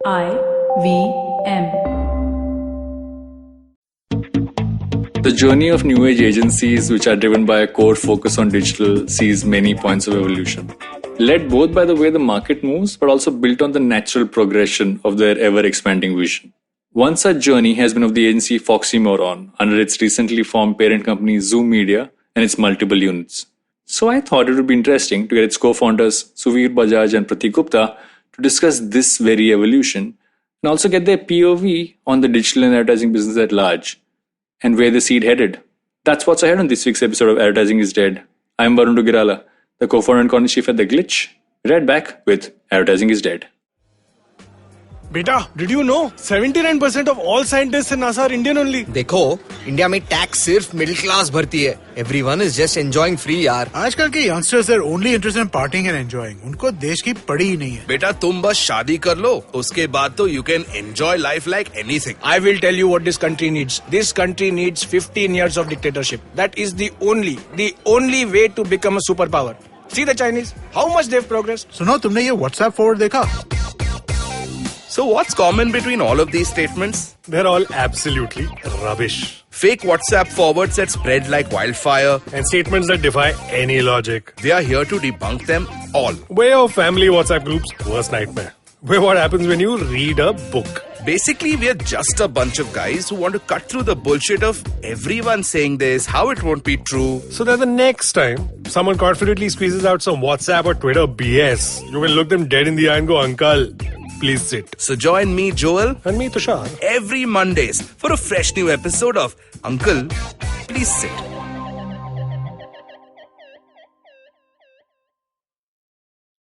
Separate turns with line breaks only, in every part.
IVM.
The journey of new age agencies, which are driven by a core focus on digital, sees many points of evolution. Led both by the way the market moves, but also built on the natural progression of their ever-expanding vision. One such journey has been of the agency Foxy Moron, under its recently formed parent company Zoom Media and its multiple units. So I thought it would be interesting to get its co-founders Suveer, Bajaj and Pratik Gupta to discuss this very evolution and also get their POV on the digital and advertising business at large and where they see it headed. That's what's ahead on this week's episode of Advertising is Dead. I'm Varun, the co-founder and corner chief at The Glitch. Right back with Advertising is Dead.
Beta, did you know 79% of all scientists in NASA are Indian only?
देखो, India में tax सिर्फ middle class भरती है. Everyone is just enjoying free यार.
आजकल के youngsters are only interested in partying and enjoying. उनको देश की पड़ी ही नहीं है.
बेटा तुम बस शादी कर लो, उसके बाद तो you can enjoy life like anything.
I will tell you what this country needs. This country needs 15 years of dictatorship. That is the only way to become a superpower. See the Chinese, how much they've progressed.
सुनो, तुमने ये WhatsApp forward देखा?
So what's common between all of these statements?
They're all absolutely rubbish.
Fake WhatsApp forwards that spread like wildfire.
And statements that defy any logic.
We are here to debunk them all.
Way of family WhatsApp groups, worst nightmare. Where what happens when you read a book.
Basically, we're just a bunch of guys who want to cut through the bullshit of everyone saying this, how it won't be true.
So that the next time someone confidently squeezes out some WhatsApp or Twitter BS, you can look them dead in the eye and go, Uncle, please sit.
So join me, Joel,
and me, Tushar,
every Mondays for a fresh new episode of Uncle, Please Sit.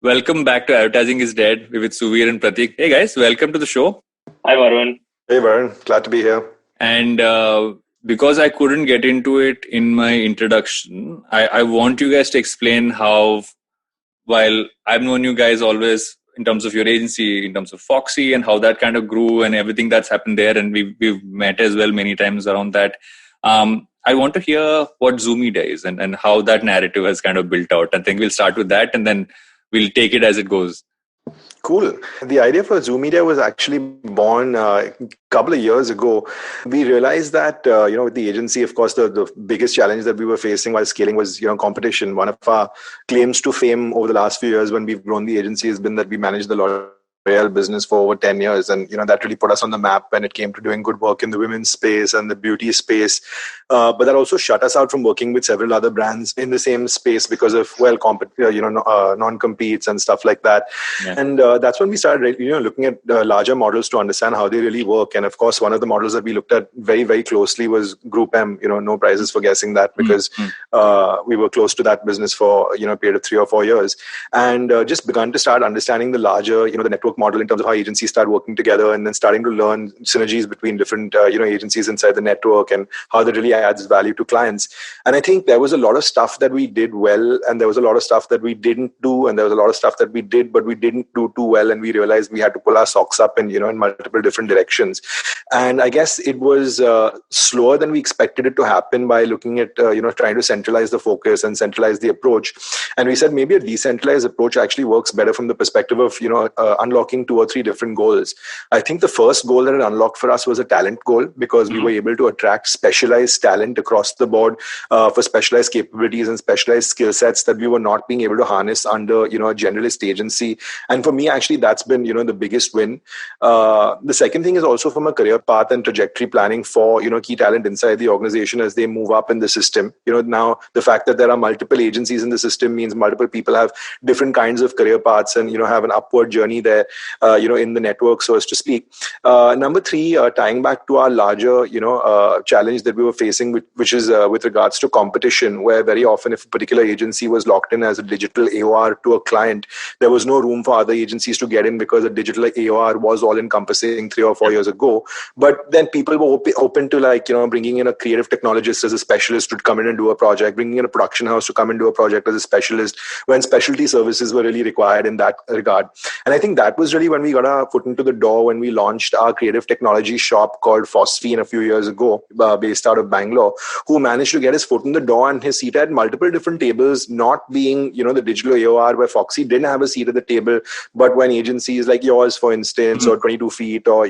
Welcome back to Advertising is Dead. We're with Suveer and Pratik. Hey guys, welcome to the show.
Hi Varun.
Hey Varun, glad to be here.
And because I couldn't get into it in my introduction, I want you guys to explain how, while I've known you guys always in terms of your agency, in terms of Foxy and how that kind of grew and everything that's happened there, and we've met as well many times around that. I want to hear what Zoom Media is and how that narrative has kind of built out. I think we'll start with that and then we'll take it as it goes.
Cool. The idea for Zoom Media was actually born a couple of years ago. We realized that, with the agency, of course, the biggest challenge that we were facing while scaling was, competition. One of our claims to fame over the last few years when we've grown the agency has been that we managed the L'Oreal business for over 10 years. And, that really put us on the map when it came to doing good work in the women's space and the beauty space. But that also shut us out from working with several other brands in the same space because of, non-competes and stuff like that. Yeah. And that's when we started, looking at larger models to understand how they really work. And of course, one of the models that we looked at very, very closely was Group M, no prizes for guessing that because we were close to that business for, a period of 3 or 4 years. And just begun to start understanding the larger, the network model in terms of how agencies start working together and then starting to learn synergies between different, agencies inside the network and how that really adds value to clients. And I think there was a lot of stuff that we did well and there was a lot of stuff that we didn't do and there was a lot of stuff that we did but we didn't do too well and we realized we had to pull our socks up in, in multiple different directions. And I guess it was slower than we expected it to happen by looking at, trying to centralize the focus and centralize the approach. And we said maybe a decentralized approach actually works better from the perspective of, unlocking 2 or 3 different goals. I think the first goal that it unlocked for us was a talent goal because we were able to attract specialized talent across the board for specialized capabilities and specialized skill sets that we were not being able to harness under, a generalist agency. And for me, actually, that's been, the biggest win. The second thing is also from a career path and trajectory planning for, key talent inside the organization as they move up in the system. Now the fact that there are multiple agencies in the system means multiple people have different kinds of career paths and, have an upward journey there, in the network, so as to speak. Number 3, tying back to our larger, challenge that we were facing, which is with regards to competition, where very often if a particular agency was locked in as a digital AOR to a client, there was no room for other agencies to get in because a digital AOR was all encompassing 3 or 4 years ago. But then people were open to bringing in a creative technologist as a specialist to come in and do a project, bringing in a production house to come and do a project as a specialist when specialty services were really required in that regard. And I think that was really when we got our foot into the door, when we launched our creative technology shop called Foxy a few years ago, based out of Bangalore, who managed to get his foot in the door, and his seat had multiple different tables, not being, the digital AOR where Foxy didn't have a seat at the table, but when agencies like yours, for instance, or 22 Feet or,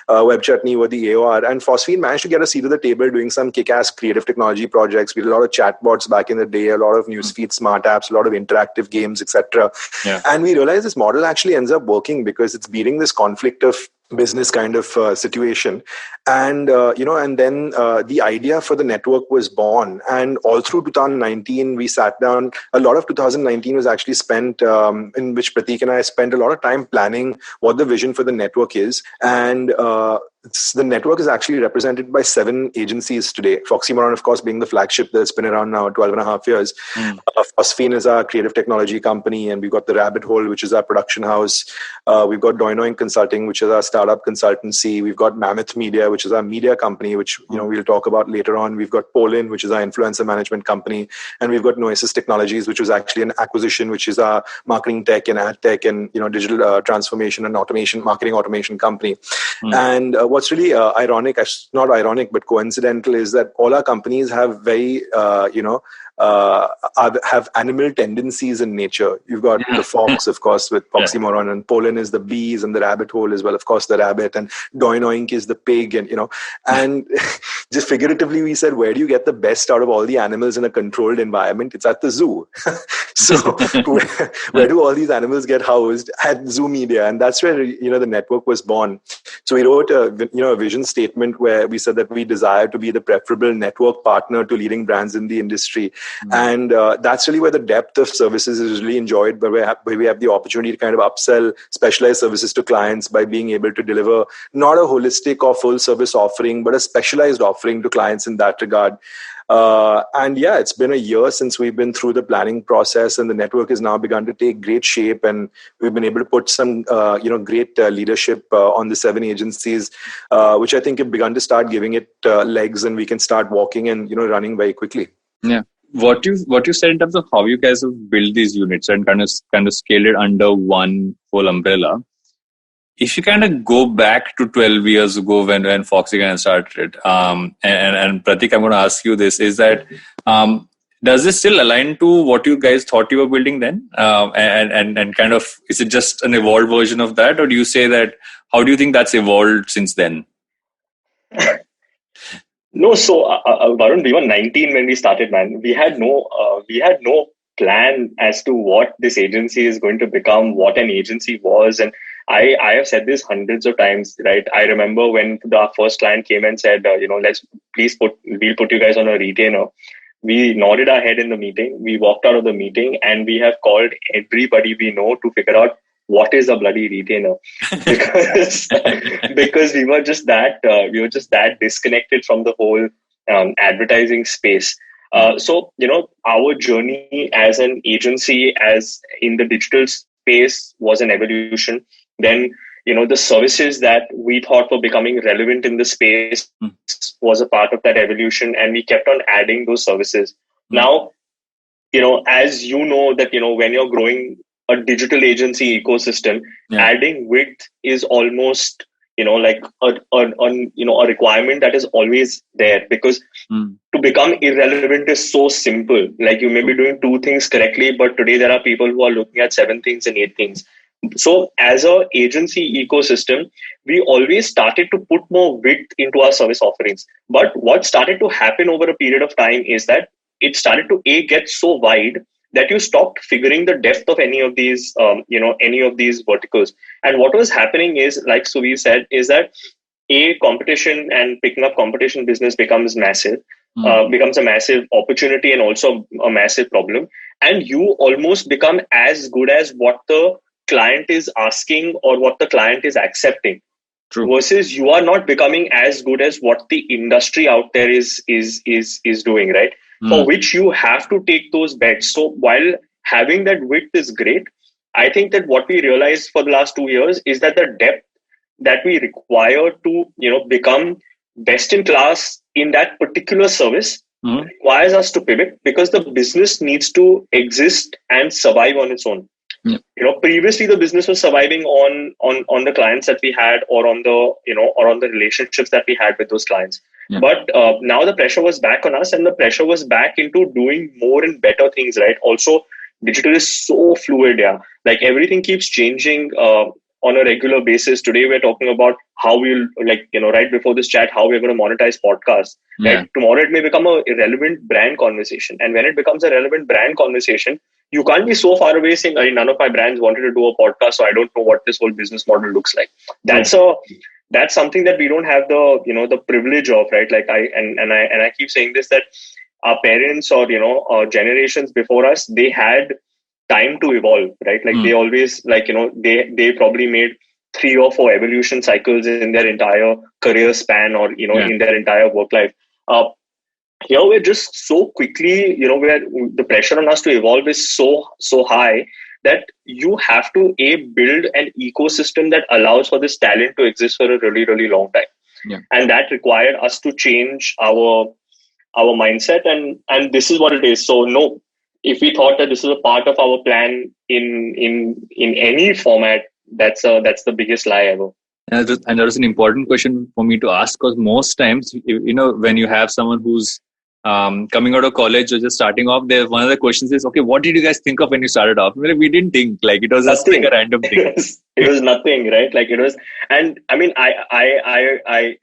Web Chutney were the AOR, and Phosphine managed to get a seat at the table doing some kick-ass creative technology projects. We did a lot of chatbots back in the day, a lot of newsfeed smart apps, a lot of interactive games, etc. Yeah. And we realized this model actually ends up working because it's beating this conflict of business kind of situation. And, and then the idea for the network was born. And all through 2019, we sat down. A lot of 2019 was actually spent in which Pratik and I spent a lot of time planning what the vision for the network is. And the network is actually represented by 7 agencies today. Foxy Moron, of course, being the flagship that's been around now 12 and a half years. Phosphine is our creative technology company, and we've got The Rabbit Hole, which is our production house. We've got Doinoing Consulting, which is our startup consultancy. We've got Mammoth Media, which is our media company, which we'll talk about later on. We've got Polin, which is our influencer management company. And we've got Noesis Technologies, which was actually an acquisition, which is our marketing tech and ad tech and digital transformation and automation, marketing automation company. And what's really ironic, not ironic, but coincidental, is that all our companies have very, have animal tendencies in nature. You've got the fox, of course, with Foxy Moron, and Polin is the bees, and The Rabbit Hole as well, of course, the rabbit, and Doinoink is the pig, and and just figuratively we said, where do you get the best out of all the animals in a controlled environment? It's at the zoo. So where do all these animals get housed? At Zoo Media, and that's where the network was born. So we wrote a vision statement where we said that we desire to be the preferable network partner to leading brands in the industry. And that's really where the depth of services is really enjoyed, where we have the opportunity to kind of upsell specialized services to clients by being able to deliver not a holistic or full service offering, but a specialized offering to clients in that regard. And it's been a year since we've been through the planning process, and the network has now begun to take great shape, and we've been able to put some, great leadership on the 7 agencies, which I think have begun to start giving it legs, and we can start walking and, running very quickly.
Yeah. What you said in terms of how you guys have built these units and kind of scaled it under one whole umbrella. If you kind of go back to 12 years ago when Foxy kind of started, and Pratik, I'm going to ask you this, is that does this still align to what you guys thought you were building then? And kind of, is it just an evolved version of that? Or do you say that, how do you think that's evolved since then?
No, so Varun, we were 19 when we started, man. We had no plan as to what this agency is going to become, what an agency was. And I have said this hundreds of times, right? I remember when our first client came and said, we'll put you guys on a retainer. We nodded our head in the meeting. We walked out of the meeting, and we have called everybody we know to figure out what is a bloody retainer, because we were just that disconnected from the whole advertising space. So our journey as an agency, as in the digital space, was an evolution. Then the services that we thought were becoming relevant in the space was a part of that evolution, and we kept on adding those services. Now, as that when you're growing a digital agency ecosystem, adding width is almost like a requirement that is always there, because to become irrelevant is so simple. Like, you may be doing 2 things correctly, but today there are people who are looking at 7 things and 8 things. So as a agency ecosystem, we always started to put more width into our service offerings. But what started to happen over a period of time is that it started to get so wide that you stopped figuring the depth of any of these, any of these verticals. And what was happening is, like Suveer said, is that competition and picking up competition business becomes massive, becomes a massive opportunity and also a massive problem. And you almost become as good as what the client is asking or what the client is accepting.
True.
Versus you are not becoming as good as what the industry out there is doing, right? For which you have to take those bets. So while having that width is great, I think that what we realized for the last 2 years is that the depth that we require to become best in class in that particular service requires us to pivot, because the business needs to exist and survive on its own.
Yeah.
Previously the business was surviving on the clients that we had, or on the or on the relationships that we had with those clients.
Yeah.
But now the pressure was back on us, and the pressure was back into doing more and better things, right? Also, digital is so fluid, yeah. Like everything keeps changing on a regular basis. Today we're talking about how we'll, like, right before this chat, how we're going to monetize podcasts.
Yeah.
Right? Tomorrow it may become a irrelevant brand conversation, and when it becomes a relevant brand conversation, you can't be so far away saying, none of my brands wanted to do a podcast, so I don't know what this whole business model looks like. That's something that we don't have the the privilege of, right? Like I keep saying this, that our parents, or generations before us, they had time to evolve, right? Like they always, like, they probably made 3 or 4 evolution cycles in their entire career span, or in their entire work life. Here we're just so quickly, where the pressure on us to evolve is so high, that you have to build an ecosystem that allows for this talent to exist for a really, really long time.
Yeah.
And that required us to change our mindset, and this is what it is. So no, if we thought that this is a part of our plan in any format, that's the biggest lie ever.
And that was an important question for me to ask, because most times, when you have someone who's coming out of college or just starting off, one of the questions is, okay, what did you guys think of when you started off? Well, we didn't think, like, it was just like a random thing.
It was nothing, right? Like it was, and I mean, I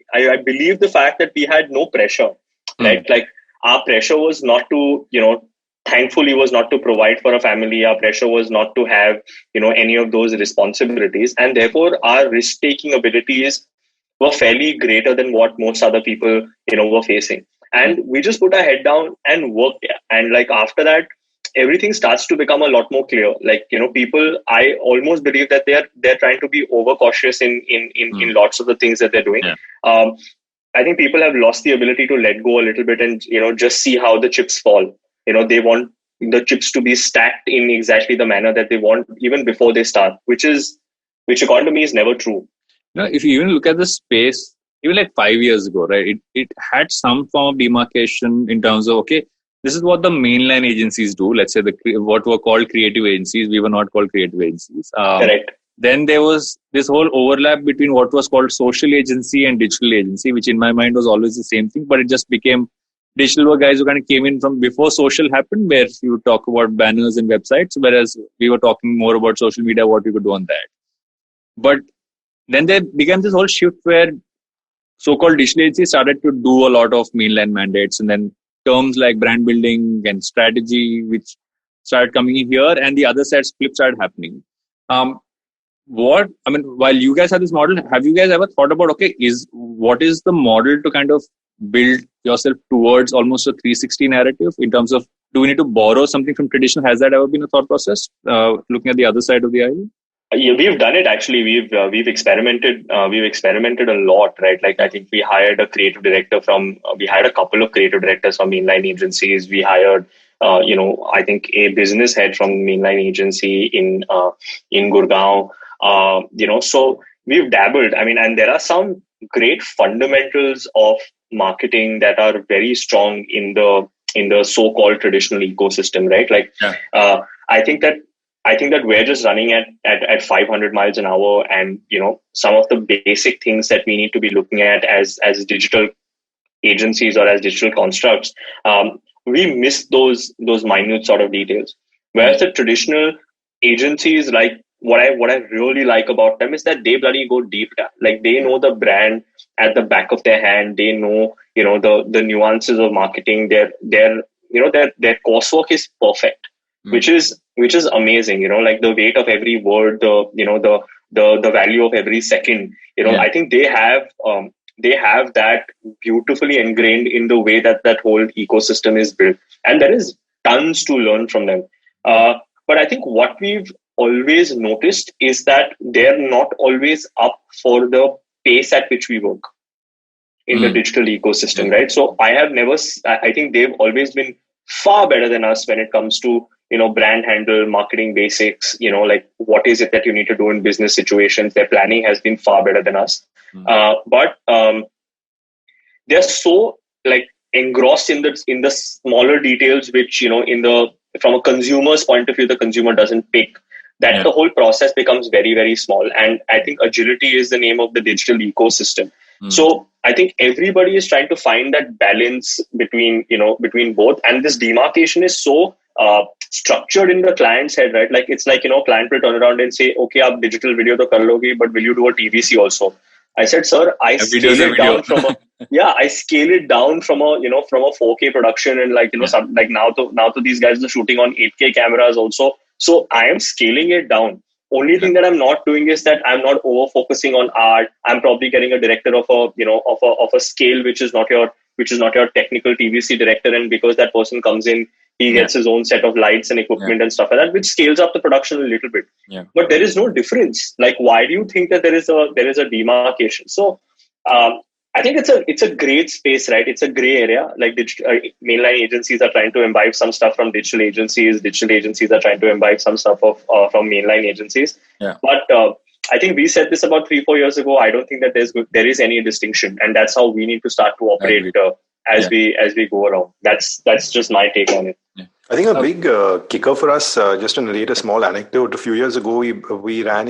believe the fact that we had no pressure, right? Like our pressure was not to, thankfully was not to provide for a family. Our pressure was not to have, any of those responsibilities, and therefore our risk-taking abilities were fairly greater than what most other people, were facing. And we just put our head down and worked. And like after that, everything starts to become a lot more clear. Like, people, I almost believe that they're trying to be overcautious in lots of the things that they're doing.
Yeah.
I think people have lost the ability to let go a little bit and, just see how the chips fall. They want the chips to be stacked in exactly the manner that they want, even before they start, which according to me is never true.
If you even look at the space, even like 5 years ago, right, it had some form of demarcation in terms of, okay, this is what the mainline agencies do. Let's say what were called creative agencies. We were not called creative agencies.
Correct.
Then there was this whole overlap between what was called social agency and digital agency, which in my mind was always the same thing, but it just became digital were guys who kind of came in from before social happened, where you would talk about banners and websites, whereas we were talking more about social media, what we could do on that. But then there began this whole shift where so-called digital agencies started to do a lot of mainline mandates, and then terms like brand building and strategy, which started coming in here, and the other side flip started happening. While you guys have this model, have you guys ever thought about, okay, what is the model to kind of build yourself towards almost a 360 narrative in terms of, do we need to borrow something from traditional? Has that ever been a thought process, looking at the other side of the aisle?
Yeah, we've done it actually. We've experimented. We've experimented a lot, right? Like I think we hired a creative director we hired a couple of creative directors from mainline agencies. We hired, I think a business head from mainline agency in Gurgaon. So we've dabbled. I mean, and there are some great fundamentals of marketing that are very strong in the so-called traditional ecosystem, right? Like, I think that we're just running at 500 miles an hour, and some of the basic things that we need to be looking at as digital agencies or as digital constructs, we miss those minute sort of details. Whereas the traditional agencies, like what I really like about them is that they bloody go deep. Like they know the brand at the back of their hand. They know the nuances of marketing. Their coursework is perfect. Which is amazing, like the weight of every word, the value of every second, I think they have that beautifully ingrained in the way that whole ecosystem is built, and there is tons to learn from them. But I think what we've always noticed is that they're not always up for the pace at which we work in the digital ecosystem, right? So I think they've always been far better than us when it comes to brand handle, marketing basics, like what is it that you need to do in business situations. Their planning has been far better than us. But they're so like engrossed in the smaller details, which, from a consumer's point of view, the consumer doesn't pick. that the whole process becomes very, very small. And I think agility is the name of the digital ecosystem. So I think everybody is trying to find that balance between both. And this demarcation is so structured in the client's head, right? Like it's like, client will turn around and say, okay, aap digital video to kar loge, but will you do a TVC also? I said, sir, I scale it down from a 4K production, and now these guys are shooting on 8K cameras also. So I am scaling it down. Only thing that I'm not doing is that I'm not over focusing on art. I'm probably getting a director of a scale which is not your technical TVC director, and because that person comes in, he gets his own set of lights and equipment and stuff like that, which scales up the production a little bit. Yeah. But there is no difference. Like, why do you think that there is a demarcation? So I think it's a great space, right? It's a gray area. Like mainline agencies are trying to imbibe some stuff from digital agencies. Digital agencies are trying to imbibe some stuff from mainline agencies. Yeah. But I think we said this about 3-4 years ago. I don't think that there is any distinction, and that's how we need to start to operate as we go around. That's just my take on it. Yeah.
I think a big kicker for us, just to narrate a small anecdote. A few years ago, we ran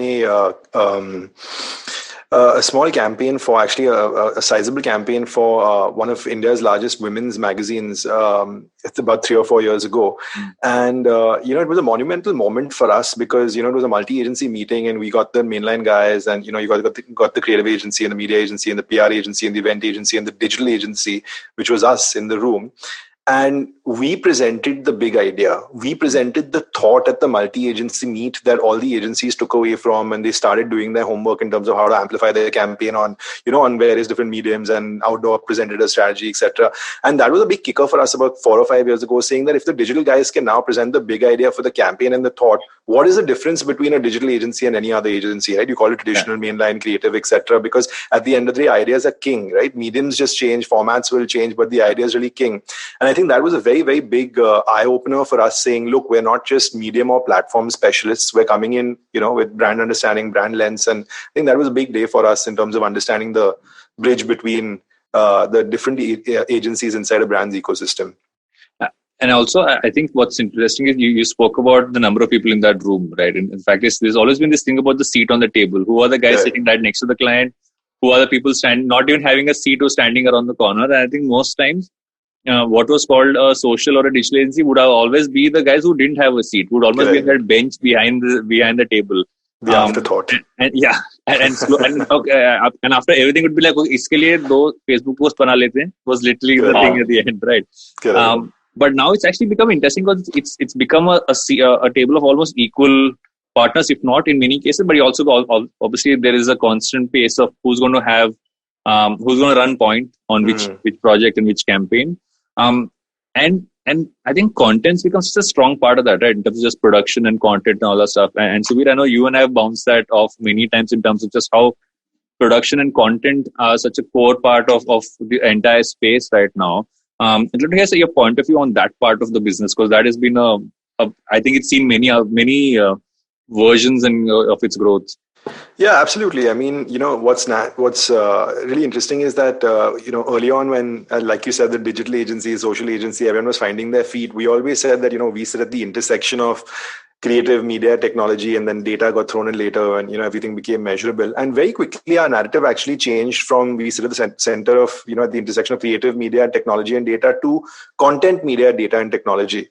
a small campaign for actually a sizable campaign for one of India's largest women's magazines. It's about 3 or 4 years ago. And, it was a monumental moment for us because, it was a multi-agency meeting, and we got the mainline guys, and, you got the creative agency and the media agency and the PR agency and the event agency and the digital agency, which was us in the room. And we presented the big idea. We presented the thought at the multi-agency meet that all the agencies took away from, and they started doing their homework in terms of how to amplify their campaign on various different mediums and outdoor, presented a strategy, etc. And that was a big kicker for us about 4 or 5 years ago, saying that if the digital guys can now present the big idea for the campaign and the thought, what is the difference between a digital agency and any other agency, right? You call it traditional, mainline, creative, etc. Because at the end of the day, ideas are king, right? Mediums just change, formats will change, but the idea is really king. And I think that was a very, very big eye-opener for us, saying, look, we're not just medium or platform specialists. We're coming in, with brand understanding, brand lens. And I think that was a big day for us in terms of understanding the bridge between the different agencies inside a brand's ecosystem.
And also, I think what's interesting is you spoke about the number of people in that room, right? And in fact, there's always been this thing about the seat on the table. Who are the guys sitting right next to the client? Who are the people not even having a seat or standing around the corner? And I think most times, what was called a social or a digital agency would have always be the guys who didn't have a seat, would almost be on that bench behind the table.
The afterthought.
And after everything would be like, iske liye do Facebook post bana lete hain, was literally the thing at the end, right? But now it's actually become interesting because it's become a table of almost equal partners, if not in many cases. But you also obviously there is a constant pace of who's going to run point on which project and which campaign. And I think content becomes such a strong part of that, right? In terms of just production and content and all that stuff. And Suveer, I know you and I have bounced that off many times in terms of just how production and content are such a core part of the entire space right now. I'd love to hear your point of view on that part of the business, because that has been I think it's seen many versions of its growth.
Yeah, absolutely. I mean, what's really interesting is that, early on when, like you said, the digital agency, social agency, everyone was finding their feet. We always said that, we sit at the intersection of creative, media, technology, and then data got thrown in later, and everything became measurable. And very quickly our narrative actually changed from we sit at the center of at the intersection of creative, media, technology and data to content, media, data and technology.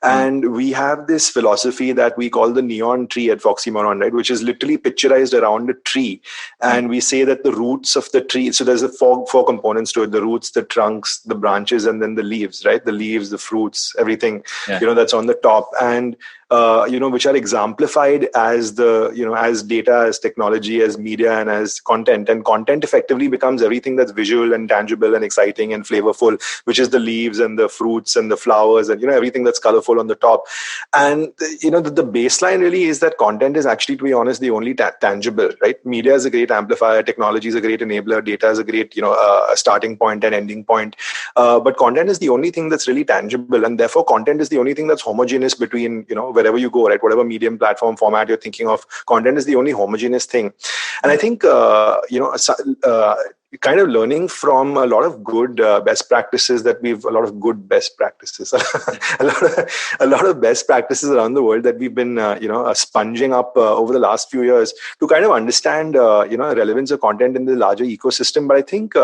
And we have this philosophy that we call the neon tree at Foxy Moron, right, which is literally picturized around a tree. And we say that the roots of the tree, so there's four components to it: the roots, the trunks, the branches, and then the leaves, right? The leaves, the fruits, everything that's on the top. And which are exemplified as as data, as technology, as media, and as content. And content effectively becomes everything that's visual and tangible and exciting and flavorful, which is the leaves and the fruits and the flowers and, everything that's colorful on the top. And, the baseline really is that content is actually, to be honest, the only tangible, right? Media is a great amplifier. Technology is a great enabler. Data is a great, a starting point and ending point. But content is the only thing that's really tangible. And therefore, content is the only thing that's homogeneous between, wherever you go, right? Whatever medium, platform, format you're thinking of, content is the only homogeneous thing. And I think, kind of learning from a lot of good best practices a lot of good best practices, a lot of best practices around the world that we've been, sponging up over the last few years to kind of understand, relevance of content in the larger ecosystem. But I think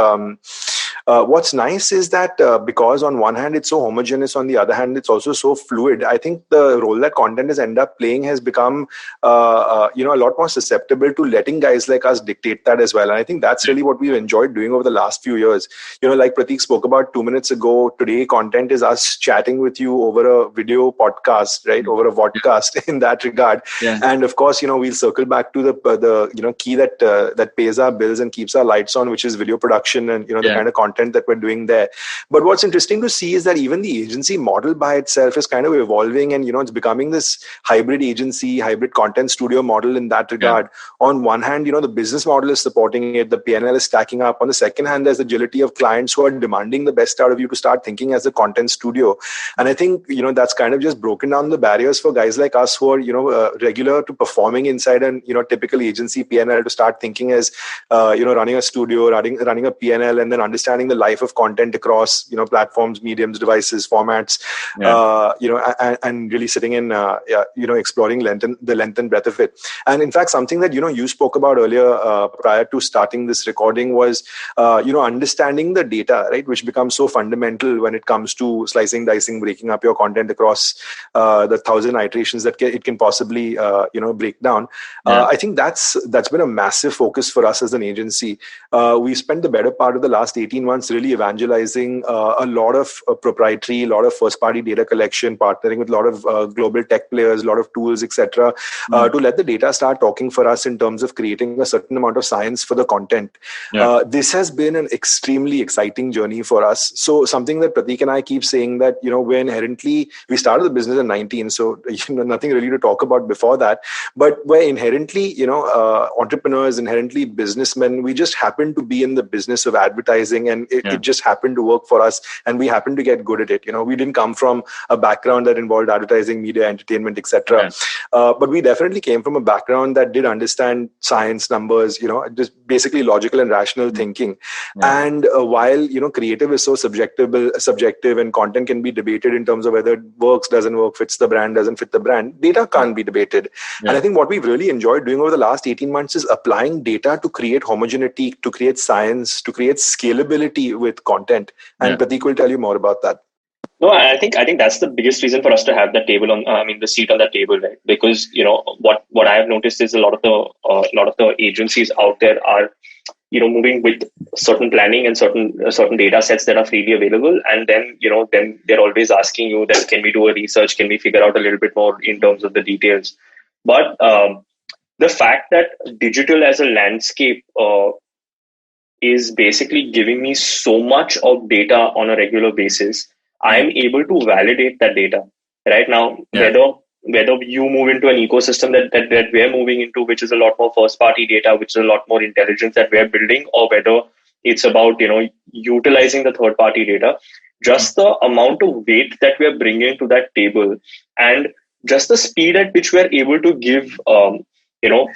what's nice is that because on one hand it's so homogeneous, on the other hand it's also so fluid. I think the role that content has ended up playing has become a lot more susceptible to letting guys like us dictate that as well. And I think that's really what we've enjoyed doing over the last few years. Like Pratik spoke about 2 minutes ago, today content is us chatting with you over a video podcast, right? Over a vodcast in that regard. Yeah. And of course, we'll circle back to the key that pays our bills and keeps our lights on, which is video production and the kind of content that we're doing there. But what's interesting to see is that even the agency model by itself is kind of evolving, and it's becoming this hybrid agency, hybrid content studio model in that regard. Yeah. On one hand, the business model is supporting it, the P&L is stacking up. On the second hand, there's agility of clients who are demanding the best out of you to start thinking as a content studio. And I think that's kind of just broken down the barriers for guys like us who are regular to performing inside an typical agency P&L to start thinking as running a studio, running a P&L, and then understanding the life of content across platforms, mediums, devices, formats. And really sitting in exploring the length and breadth of it. And in fact, something that you spoke about earlier prior to starting this recording was understanding the data, right, which becomes so fundamental when it comes to slicing, dicing, breaking up your content across the 1,000 iterations that it can possibly break down. I think that's been a massive focus for us as an agency. We spent the better part of the last 18 months really evangelizing a lot of proprietary, a lot of first-party data collection, partnering with a lot of global tech players, a lot of tools, etc., to let the data start talking for us in terms of creating a certain amount of science for the content. This has been an extremely exciting journey for us. So something that Pratik and I keep saying that, we started the business in 19, so nothing really to talk about before that, but we're inherently, entrepreneurs, inherently businessmen. We just happen to be in the business of advertising, and it just happened to work for us, and we happened to get good at it. We didn't come from a background that involved advertising, media, entertainment, etc. But we definitely came from a background that did understand science, numbers, just basically logical and rational thinking. And while creative is so subjective, and content can be debated in terms of whether it works, doesn't work, fits the brand, doesn't fit the brand, data can't be debated. And I think what we've really enjoyed doing over the last 18 months is applying data to create homogeneity, to create science, to create scalability with content. And Pratik will tell you more about that.
No, I think that's the biggest reason for us to have that table the seat on that table, right? Because what I have noticed is a lot of the agencies out there are moving with certain planning and certain data sets that are freely available, and then they're always asking you that, can we do a research, can we figure out a little bit more in terms of the details. But the fact that digital as a landscape is basically giving me so much of data on a regular basis, I'm able to validate that data right now. Whether you move into an ecosystem that we're moving into, which is a lot more first party data, which is a lot more intelligence that we're building, or whether it's about utilizing the third party data, just the amount of weight that we're bringing to that table, and just the speed at which we're able to give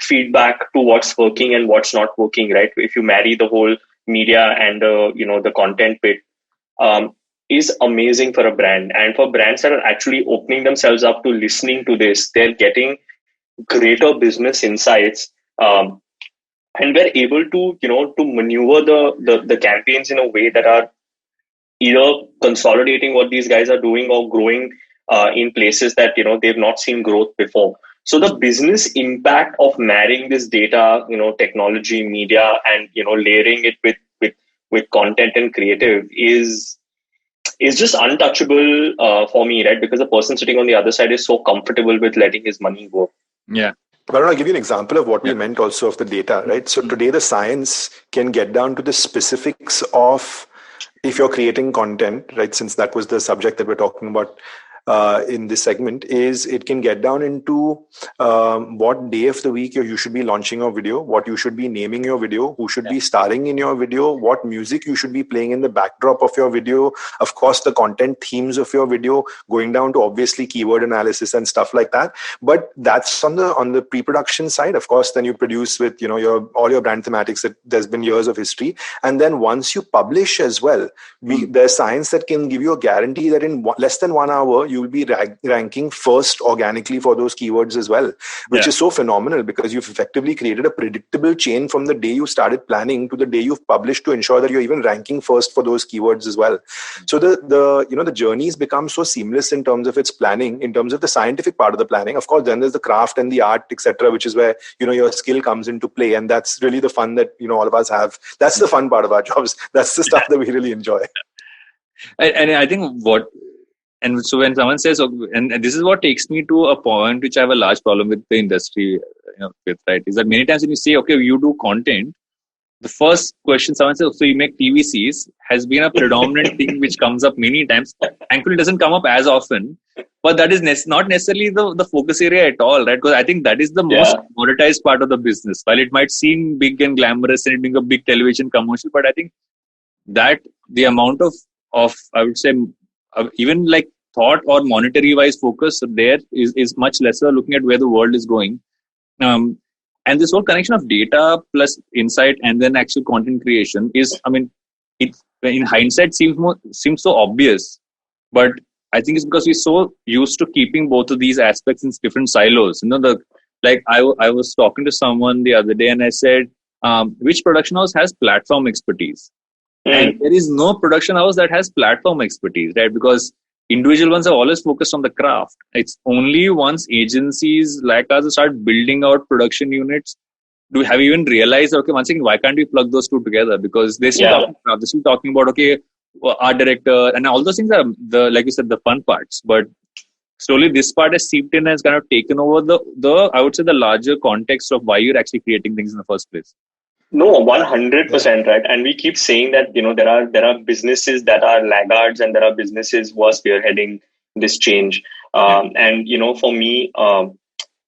feedback to what's working and what's not working, right? If you marry the whole media and the content bit, is amazing for a brand. And for brands that are actually opening themselves up to listening to this, they're getting greater business insights, and we're able to to maneuver the campaigns in a way that are either consolidating what these guys are doing or growing in places that they've not seen growth before. So the business impact of marrying this data, technology, media, and layering it with content and creative is just untouchable for me, right? Because the person sitting on the other side is so comfortable with letting his money go.
Yeah. But I'll give you an example of what we meant also of the data, right? So today the science can get down to the specifics of if you're creating content, right? Since that was the subject that we're talking about. in this segment is it can get down into what day of the week you should be launching your video, what you should be naming your video, who should be starring in your video, what music you should be playing in the backdrop of your video, of course the content themes of your video, going down to obviously keyword analysis and stuff like that. But that's on the pre-production side. Of course, then you produce with all your brand thematics that there's been years of history. And then once you publish as well, there's science that can give you a guarantee that in less than 1 hour you will be ranking first organically for those keywords as well, which is so phenomenal because you've effectively created a predictable chain from the day you started planning to the day you've published to ensure that you're even ranking first for those keywords as well. So the journeys become so seamless in terms of its planning, in terms of the scientific part of the planning. Of course, then there's the craft and the art, etc., which is where your skill comes into play, and that's really the fun that all of us have. That's the fun part of our jobs. That's the stuff that we really enjoy.
And I think so when someone says, and this is what takes me to a point which I have a large problem with the industry, with, right, is that many times when you say, okay, you do content, the first question someone says, so you make TVCs, has been a predominant thing which comes up many times. Thankfully, it doesn't come up as often, but that is not necessarily the focus area at all, right? Because I think that is the most monetized part of the business. While it might seem big and glamorous and it being a big television commercial, but I think that the amount of I would say, even like thought or monetary wise focus there is much lesser, looking at where the world is going. And this whole connection of data plus insight and then actual content creation is, I mean, it in hindsight seems so obvious, but I think it's because we're so used to keeping both of these aspects in different silos. I was talking to someone the other day and I said, which production house has platform expertise? And there is no production house that has platform expertise, right? Because individual ones are always focused on the craft. It's only once agencies like us start building out production units do we have even realized, okay, once again, why can't we plug those two together? Because they're still talking about, okay, art director, and all those things are like you said, the fun parts. But slowly this part has seeped in and has kind of taken over the I would say the larger context of why you're actually creating things in the first place.
No, 100%, right. And we keep saying that, there are businesses that are laggards and there are businesses who are spearheading this change. And, for me,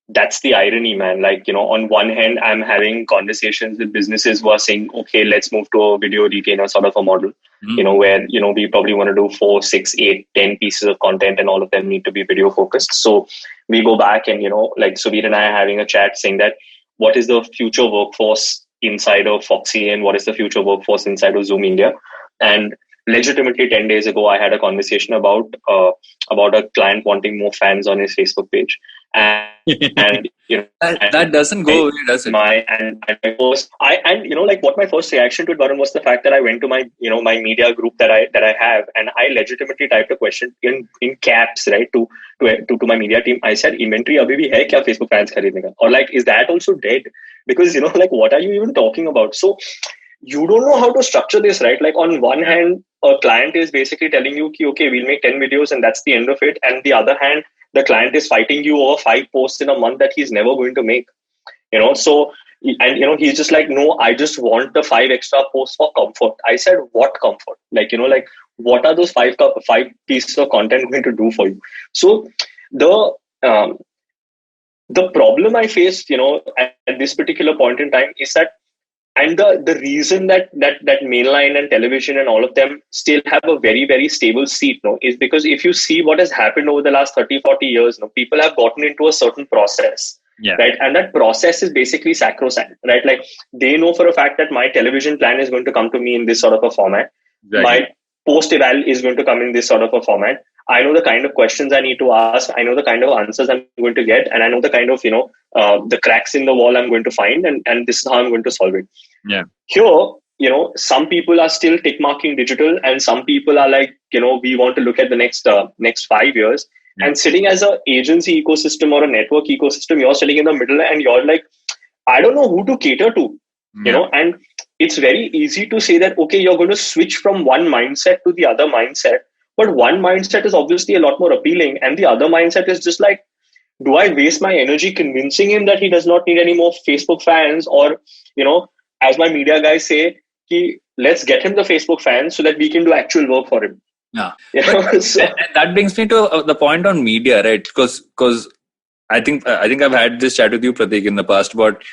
that's the irony, man. Like, on one hand, I'm having conversations with businesses who are saying, okay, let's move to a video retainer sort of a model, where, we probably want to do 4, 6, 8, 10 pieces of content and all of them need to be video focused. So we go back and, like Suveer and I are having a chat saying that what is the future workforce inside of Foxy and what is the future workforce inside of Zoom India. And legitimately 10 days ago, I had a conversation about a client wanting more fans on his Facebook page. And
that doesn't go away, does it?
What my first reaction to it, Varun, was the fact that I went to my my media group that I have, and I legitimately typed a question in caps, right, to my media team. I said, inventory abhi bhi hai kya Facebook fans kharidne ka? Or like, is that also dead? Because what are you even talking about? So you don't know how to structure this, right? Like, on one hand, a client is basically telling you, okay, we'll make 10 videos and that's the end of it. And the other hand, the client is fighting you over 5 posts in a month that he's never going to make, So, and, he's just like, no, I just want the 5 extra posts for comfort. I said, what comfort? Like, what are those 5 pieces of content going to do for you? So the problem I faced, at this particular point in time is that, and the reason that mainline and television and all of them still have a very, very stable seat, is because if you see what has happened over the last 30, 40 years, people have gotten into a certain process, right? And that process is basically sacrosanct, right? Like, they know for a fact that my television plan is going to come to me in this sort of a format. Right. My post-eval is going to come in this sort of a format. I know the kind of questions I need to ask. I know the kind of answers I'm going to get. And I know the kind of, the cracks in the wall I'm going to find. And this is how I'm going to solve it.
Yeah.
Here, some people are still tick marking digital and some people are like, we want to look at the next 5 years. Yeah. And sitting as an agency ecosystem or a network ecosystem, you're sitting in the middle and you're like, I don't know who to cater to, and it's very easy to say that, okay, you're going to switch from one mindset to the other mindset. But one mindset is obviously a lot more appealing. And the other mindset is just like, do I waste my energy convincing him that he does not need any more Facebook fans? Or, as my media guys say, let's get him the Facebook fans so that we can do actual work for him.
Yeah.
You
But
know, so
and that brings me to the point on media, right? Because I think I've had this chat with you, Pratik, in the past about.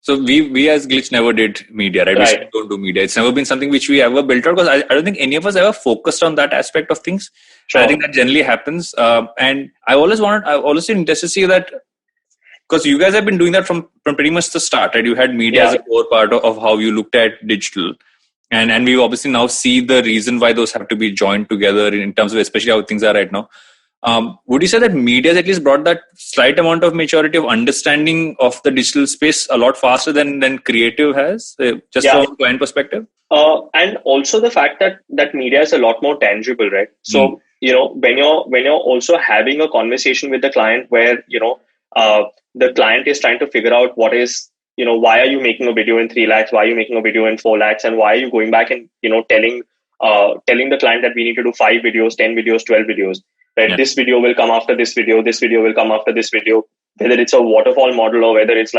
So we as Glitch never did media, right? We
right,
still don't do media. It's never been something which we ever built out because I don't think any of us ever focused on that aspect of things. And I
sure,
think that generally happens. And I've always been interested to see that because you guys have been doing that from pretty much the start, right? You had media as
yeah.
a core part of how you looked at digital. And we obviously now see the reason why those have to be joined together in terms of especially how things are right now. Would you say that media has at least brought that slight amount of maturity of understanding of the digital space a lot faster than creative has, just
Yeah.
from a client perspective?
And also the fact that media is a lot more tangible, right? So when you're also having a conversation with the client where the client is trying to figure out what is why are you making a video in 3 lakhs, why are you making a video in 4 lakhs, and why are you going back and telling the client that we need to do 5 videos, 10 videos, 12 videos, that this video will come after this video will come after this video, whether it's a waterfall model or whether it's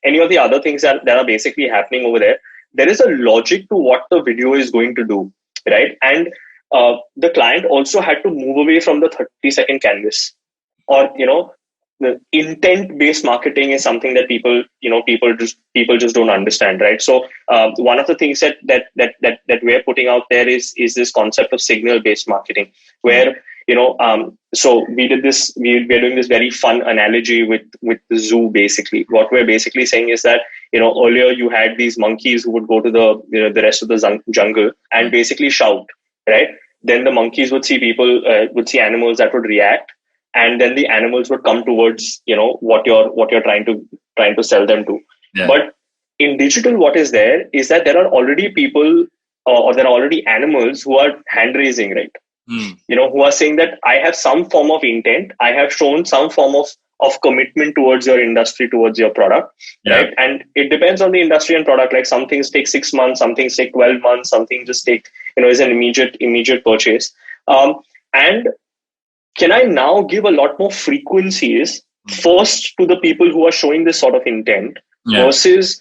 any of the other things that are basically happening over there. There is a logic to what the video is going to do, right? And the client also had to move away from the 30-second canvas, or the intent-based marketing is something that people just don't understand, right? So one of the things that we're putting out there is this concept of signal-based marketing, where so we're doing this very fun analogy with the zoo. Basically, what we're basically saying is that earlier you had these monkeys who would go to the rest of the jungle and basically shout, right? Then the monkeys would see people, would see animals that would react, and then the animals would come towards what you're trying to sell them to.
Yeah.
But in digital, what is there is that there are already people, or there are already animals who are hand raising, right? Who are saying that I have some form of intent, I have shown some form of commitment towards your industry, towards your product, right? And it depends on the industry and product. Like some things take 6 months, some things take 12 months, some things just take is an immediate purchase. And can I now give a lot more frequencies first to the people who are showing this sort of intent versus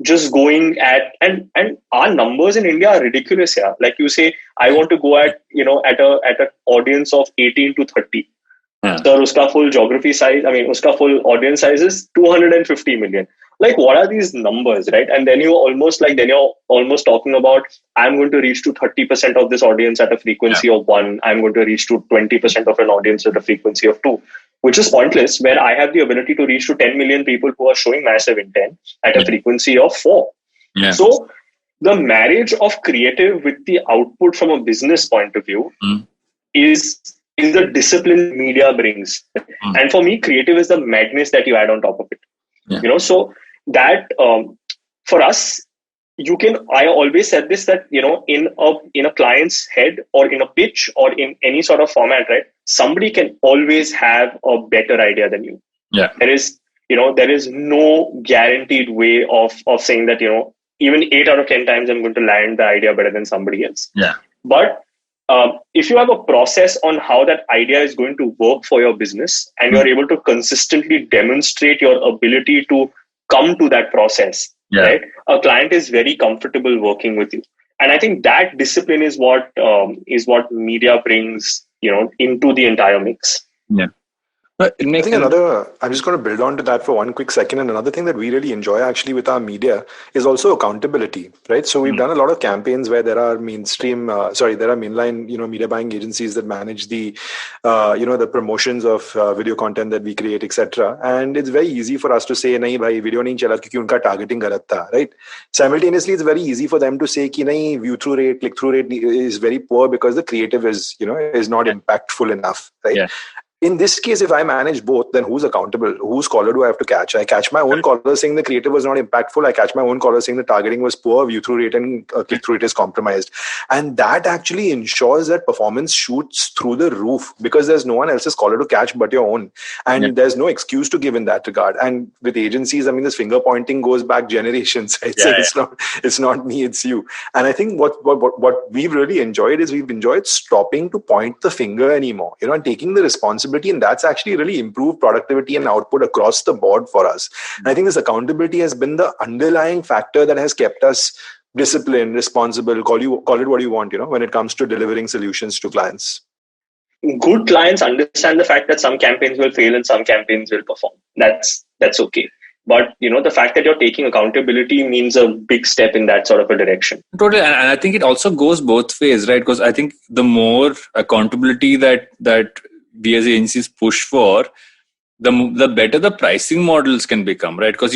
just going at and our numbers in India are ridiculous. Yeah, like you say, I want to go at at an audience of 18 to 30. So uska full geography size, uska full audience size is 250 million. Like, what are these numbers, right? And then you're almost talking about, I'm going to reach to 30% of this audience at a frequency of 1. I'm going to reach to 20% of an audience at a frequency of 2, which is pointless, where I have the ability to reach to 10 million people who are showing massive intent at a frequency of 4.
Yeah.
So the marriage of creative with the output from a business point of view is the discipline media brings. And for me, creative is the madness that you add on top of it. So that for us, I always said this, that in a client's head or in a pitch or in any sort of format, right, somebody can always have a better idea than you. There is no guaranteed way of saying that even 8 out of 10 times I'm going to land the idea better than somebody else. But if you have a process on how that idea is going to work for your business, and you're able to consistently demonstrate your ability to come to that process, right? A client is very comfortable working with you. And I think that discipline is what media brings, into the entire mix.
I think I'm just going to build on to that for one quick second. And another thing that we really enjoy actually with our media is also accountability, right? So we've done a lot of campaigns where there are mainline, media buying agencies that manage the, the promotions of video content that we create, etc. And it's very easy for us to say, nahi bhai, video nahi chala kyunki unka targeting galat tha, right? Simultaneously, it's very easy for them to say ki nahi, view through rate, click through rate is very poor because the creative is not impactful enough, right? In this case, if I manage both, then who's accountable? Whose collar do I have to catch? I catch my own collar saying the creative was not impactful. I catch my own collar saying the targeting was poor, view-through rate and click-through rate is compromised. And that actually ensures that performance shoots through the roof because there's no one else's collar to catch but your own. And there's no excuse to give in that regard. And with agencies, this finger pointing goes back generations. Right? It's not me, it's you. And I think what we've really enjoyed is we've enjoyed stopping to point the finger anymore, and taking the responsibility. And that's actually really improved productivity and output across the board for us. And I think this accountability has been the underlying factor that has kept us disciplined, responsible, call it what you want, when it comes to delivering solutions to clients.
Good clients understand the fact that some campaigns will fail and some campaigns will perform. That's okay. But the fact that you're taking accountability means a big step in that sort of a direction.
Totally, and I think it also goes both ways, right? Because I think the more accountability that we as agencies push for, the better the pricing models can become, right? Because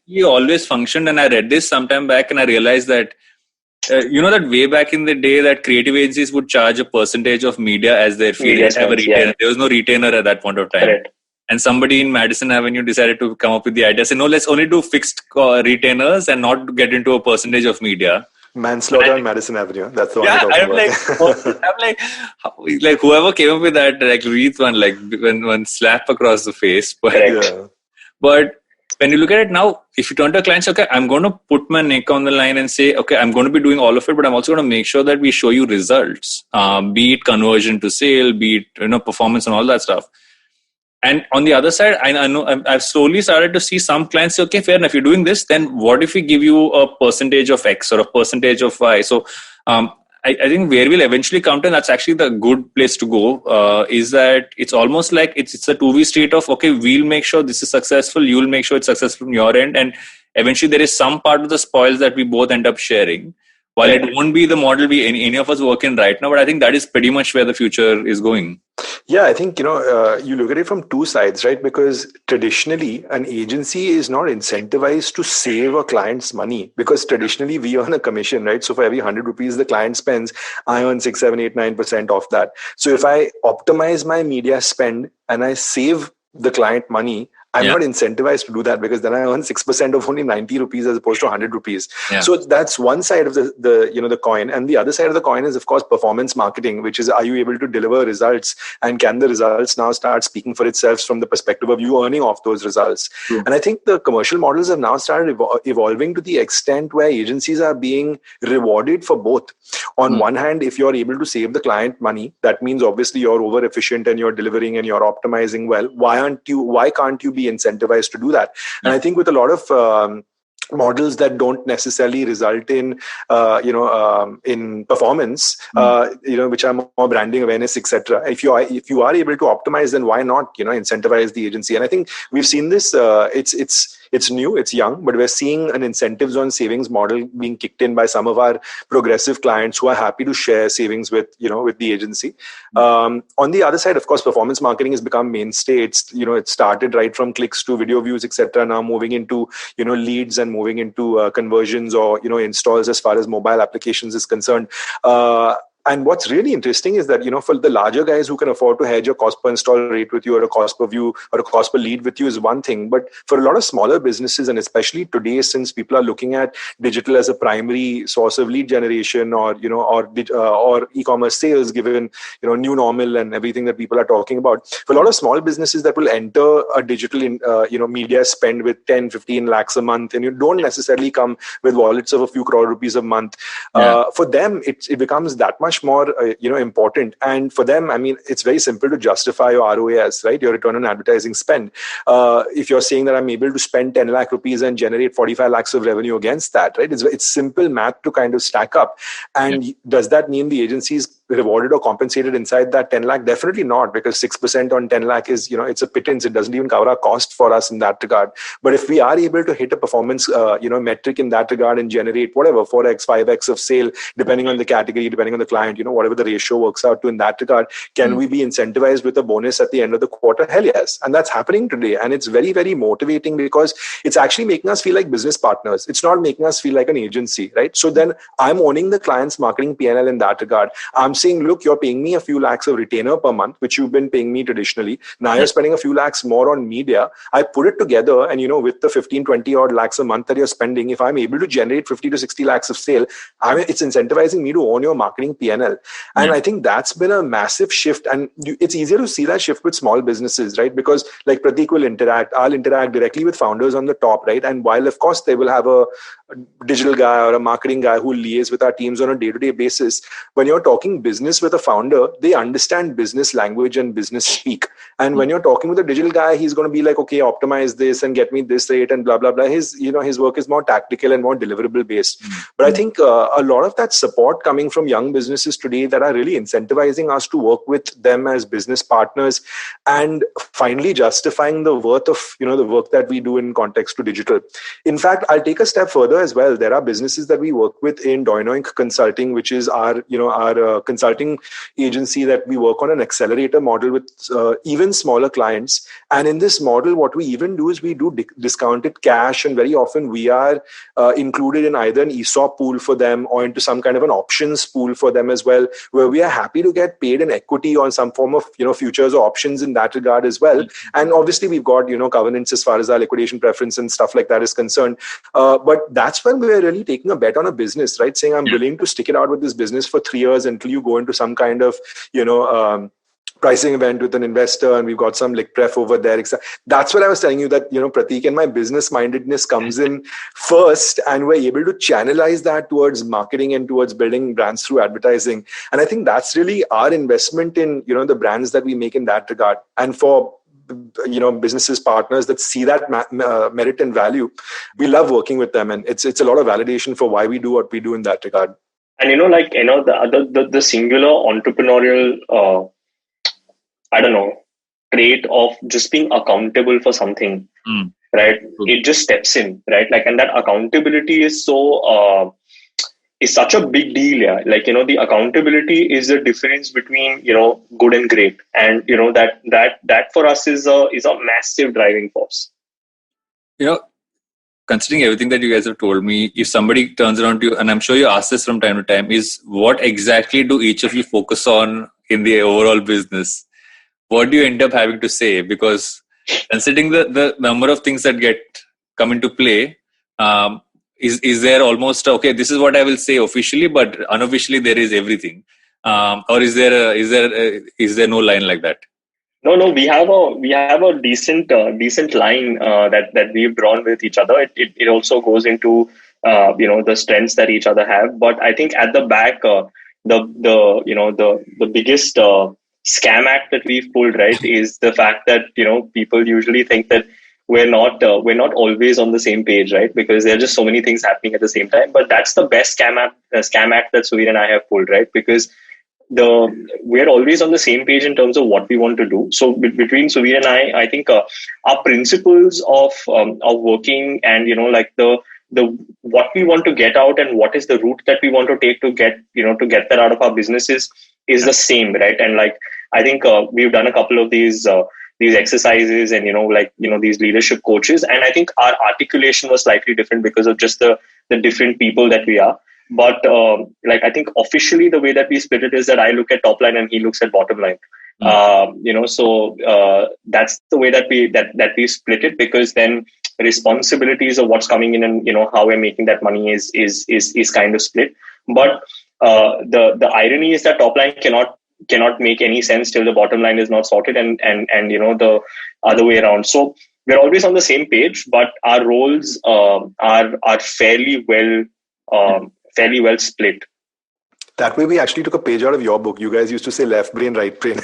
you always functioned, and I read this sometime back, and I realized that that way back in the day that creative agencies would charge a percentage of media as their fee. They have a retainer. Yeah. There was no retainer at that point of time. Correct. And somebody in Madison Avenue decided to come up with the idea, say, no, let's only do fixed retainers and not get into a percentage of media.
Manslaughter on Madison Avenue. That's the one you're talking about.
I'm like, whoever came up with that, like, wreath one, like, one slap across the face. But when you look at it now, if you turn to a client, okay, I'm going to put my neck on the line and say, okay, I'm going to be doing all of it, but I'm also going to make sure that we show you results, be it conversion to sale, be it performance and all that stuff. And on the other side, I know I've slowly started to see some clients say, okay, fair enough, you're doing this, then what if we give you a percentage of X or a percentage of Y? So I think where we'll eventually come to, and that's actually the good place to go, is that it's almost like it's a two-way street of, okay, we'll make sure this is successful, you'll make sure it's successful from your end, and eventually there is some part of the spoils that we both end up sharing. While it won't be the model any of us work in right now, but I think that is pretty much where the future is going.
Yeah, I think, you look at it from two sides, right? Because traditionally, an agency is not incentivized to save a client's money, because traditionally we earn a commission, right? So for every 100 rupees the client spends, I earn 6, 7, 8, 9% of that. So if I optimize my media spend and I save the client money, I'm not incentivized to do that, because then I earn 6% of only 90 rupees as opposed to 100 rupees. Yeah. So that's one side of the coin. And the other side of the coin is, of course, performance marketing, which is, are you able to deliver results? And can the results now start speaking for itself from the perspective of you earning off those results? And I think the commercial models have now started evolving to the extent where agencies are being rewarded for both. On one hand, if you're able to save the client money, that means obviously you're over efficient and you're delivering and you're optimizing well. Why can't you be incentivized to do that? And I think with a lot of models that don't necessarily result in in performance, which are more branding awareness, etc. If you are able to optimize, then why not incentivize the agency? And I think we've seen this. It's new, it's young, but we're seeing an incentives on savings model being kicked in by some of our progressive clients who are happy to share savings with the agency. On the other side, of course, performance marketing has become mainstay. It started right from clicks to video views, etc. Now moving into leads and moving into conversions or installs as far as mobile applications is concerned. And what's really interesting is that, for the larger guys who can afford to hedge a cost per install rate with you, or a cost per view or a cost per lead with you is one thing. But for a lot of smaller businesses, and especially today, since people are looking at digital as a primary source of lead generation or e-commerce sales, given, new normal and everything that people are talking about, for a lot of small businesses that will enter a digital, media spend with 10, 15 lakhs a month, and you don't necessarily come with wallets of a few crore rupees a month. For them, it becomes that much more important. And for them, I mean, it's very simple to justify your ROAS, right? Your return on advertising spend. If you're saying that I'm able to spend 10 lakh rupees and generate 45 lakhs of revenue against that, right? It's simple math to kind of stack up. And does that mean the agencies rewarded or compensated inside that 10 lakh? Definitely not, because 6% on 10 lakh is, it's a pittance. It doesn't even cover our cost for us in that regard. But if we are able to hit a performance, metric in that regard and generate whatever, 4x, 5x of sale, depending on the category, depending on the client, whatever the ratio works out to in that regard, can we be incentivized with a bonus at the end of the quarter? Hell yes. And that's happening today. And it's very, very motivating, because it's actually making us feel like business partners. It's not making us feel like an agency, right? So then I'm owning the client's marketing P&L in that regard. I'm saying, look, you're paying me a few lakhs of retainer per month, which you've been paying me traditionally. Now you're spending a few lakhs more on media. I put it together, and with the 15, 20 odd lakhs a month that you're spending, if I'm able to generate 50 to 60 lakhs of sale, it's incentivizing me to own your marketing P&L. And I think that's been a massive shift. And it's easier to see that shift with small businesses, right? Because like Pratik I'll interact directly with founders on the top, right? And while of course they will have digital guy or a marketing guy who liaises with our teams on a day-to-day basis, when you're talking business with a founder, they understand business language and business speak. And when you're talking with a digital guy, he's going to be like, okay, optimize this and get me this rate and blah, blah, blah. His work is more tactical and more deliverable based. But I think a lot of that support coming from young businesses today that are really incentivizing us to work with them as business partners and finally justifying the worth of, the work that we do in context to digital. In fact, I'll take a step further as well. There are businesses that we work with in Doinoink Consulting, which is our consulting agency that we work on an accelerator model with even smaller clients. And in this model, what we even do is we do discounted cash, and very often we are included in either an ESOP pool for them or into some kind of an options pool for them as well, where we are happy to get paid in equity on some form of futures or options in that regard as well. And obviously we've got covenants as far as our liquidation preference and stuff like that is concerned. But that's when we're really taking a bet on a business, right? Saying I'm willing to stick it out with this business for 3 years until you go into some kind of pricing event with an investor, and we've got some lick pref over there. That's what I was telling you, that Pratik, and my business mindedness comes in first, and we're able to channelize that towards marketing and towards building brands through advertising. And I think that's really our investment in the brands that we make in that regard. And for businesses, partners that see that merit and value, we love working with them, and it's a lot of validation for why we do what we do in that regard.
And the singular entrepreneurial trait of just being accountable for something, right? It just steps in, right? And that accountability is is such a big deal. Yeah. The accountability is the difference between, good and great. And, that for us is a massive driving force.
Considering everything that you guys have told me, if somebody turns around to you, and I'm sure you ask this from time to time, is what exactly do each of you focus on in the overall business? What do you end up having to say? Because considering the number of things that come into play, is there almost, okay, this is what I will say officially, but unofficially there is everything, or is there no line like that?
No, we have a decent line that we've drawn with each other. It also goes into the strengths that each other have. But I think at the back, the biggest scam act that we've pulled, right, is the fact that people usually think that we're not always on the same page, right? Because there are just so many things happening at the same time. But that's the best scam act that Suveer and I have pulled, right? Because we're always on the same page in terms of what we want to do. So between Suveer and I think our principles of working and the what we want to get out and what is the route that we want to take to get that out of our businesses is the same, right? And I think we've done a couple of these exercises and these leadership coaches, and I think our articulation was slightly different because of just the different people that we are. But I think officially the way that we split it is that I look at top line and he looks at bottom line. So that's the way that we split it, because then responsibilities of what's coming in and how we're making that money is kind of split. But the irony is that top line cannot make any sense till the bottom line is not sorted, and the other way around. So we're always on the same page, but our roles are fairly well split.
That way we actually took a page out of your book. You guys used to say left brain, right brain.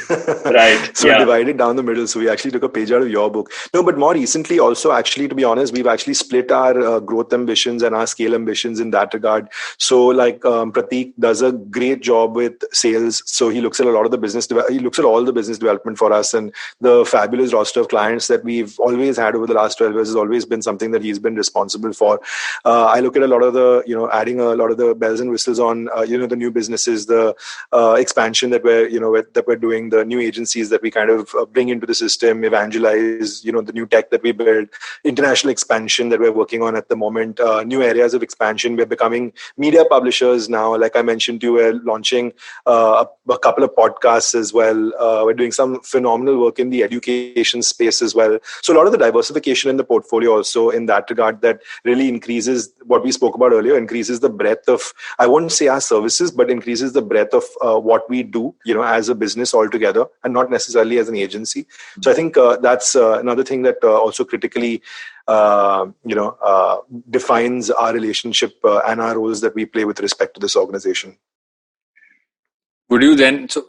Right.
So divided down the middle. So we actually took a page out of your book. No, but more recently also, actually, to be honest, we've actually split our growth ambitions and our scale ambitions in that regard. So Pratik does a great job with sales. So he looks at a lot of the business. He looks at all the business development for us, and the fabulous roster of clients that we've always had over the last 12 years has always been something that he's been responsible for. I look at a lot of the, adding a lot of the bells and whistles on, the new businesses, the expansion that we're doing, the new agencies that we kind of bring into the system, evangelize, the new tech that we build, international expansion that we're working on at the moment, new areas of expansion. We're becoming media publishers now. Like I mentioned to you, we're launching a couple of podcasts as well. We're doing some phenomenal work in the education space as well. So a lot of the diversification in the portfolio also in that regard that really increases what we spoke about earlier, increases the breadth of, I won't say our services, but increases the breadth of what we do, as a business altogether, and not necessarily as an agency. So I think that's another thing that also critically defines our relationship and our roles that we play with respect to this organization.
Would you then, so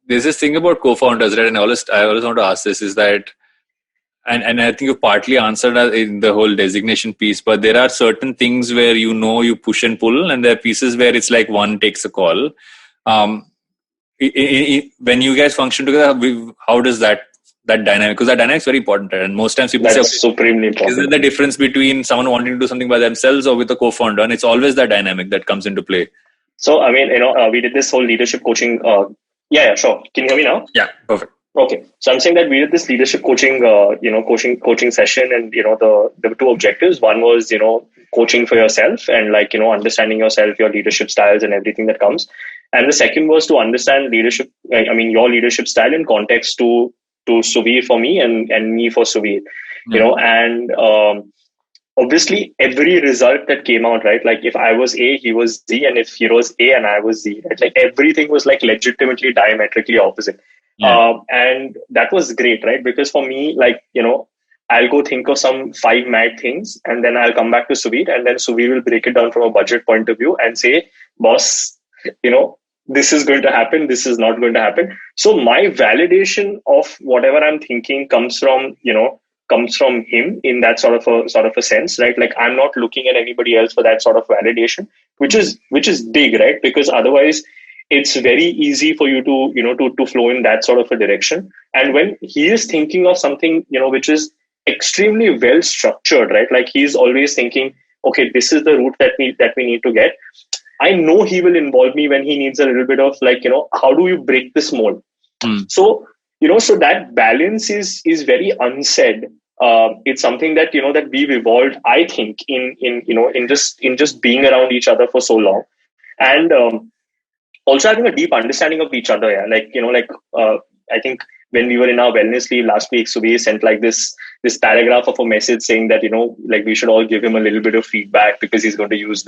there's this thing about co-founders, right? And I always want to ask this, is that, and I think you partly answered in the whole designation piece, but there are certain things where you push and pull, and there are pieces where it's like one takes a call. When you guys function together, how does that dynamic, because that dynamic is very important, right? And most times people say,
supremely important.
Is there the difference between someone wanting to do something by themselves or with a co-founder? And it's always that dynamic that comes into play.
So, I mean, we did this whole leadership coaching. Yeah, sure. Can you hear me now?
Yeah, perfect.
Okay. So I'm saying that we did this leadership coaching, coaching session, and, the two objectives. One was, coaching for yourself and understanding yourself, your leadership styles and everything that comes. And the second was to understand leadership, your leadership style in context to Suveer for me and me for Suveer, obviously every result that came out, right? Like if I was A, he was Z, and if he was A and I was Z, right? Like everything was like legitimately diametrically opposite. Yeah. And that was great, right? Because for me, I'll go think of some 5 mad things, and then I'll come back to Suveer, and then Suveer will break it down from a budget point of view and say, boss, this is going to happen, this is not going to happen. So my validation of whatever I'm thinking comes from him in that sort of a sense, right? Like I'm not looking at anybody else for that sort of validation, which is big, right? Because otherwise it's very easy for you to flow in that sort of a direction. And when he is thinking of something, which is extremely well structured, right? Like he's always thinking, okay, this is the route that we need to get. I know he will involve me when he needs a little bit of how do you break this mold? So, so that balance is very unsaid. It's something that, that we've evolved, I think, in just being around each other for so long. And also having a deep understanding of each other. Yeah. I think when we were in our wellness leave last week, so we sent this paragraph of a message saying that, we should all give him a little bit of feedback because he's going to use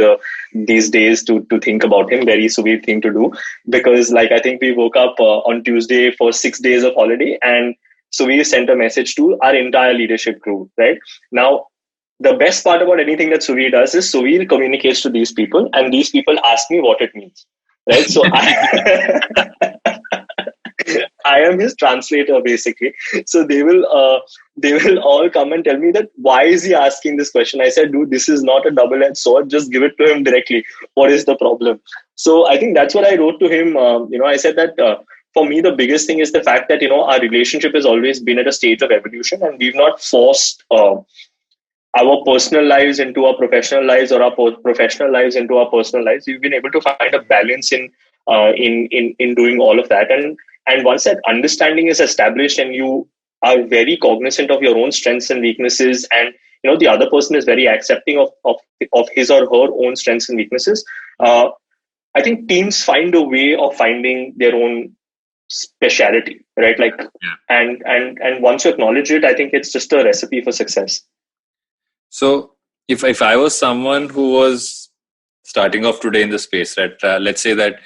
these days to think about him. Very sweet thing to do, because I think we woke up on Tuesday for 6 days of holiday, and so we sent a message to our entire leadership crew, right? Now, the best part about anything that Suveer does is Suveer communicates to these people, and these people ask me what it means, right? So I am his translator, basically. So they will all come and tell me that, why is he asking this question? I said, dude, this is not a double-edged sword. Just give it to him directly. What is the problem? So I think that's what I wrote to him. I said that for me, the biggest thing is the fact that, our relationship has always been at a stage of evolution, and we've not forced our personal lives into our professional lives, or our professional lives into our personal lives. We've been able to find a balance in doing all of that. And once that understanding is established and you are very cognizant of your own strengths and weaknesses, and the other person is very accepting of his or her own strengths and weaknesses, I think teams find a way of finding their own speciality, right? And once you acknowledge it, I think it's just a recipe for success.
So if I was someone who was starting off today in the space, right? Let's say that.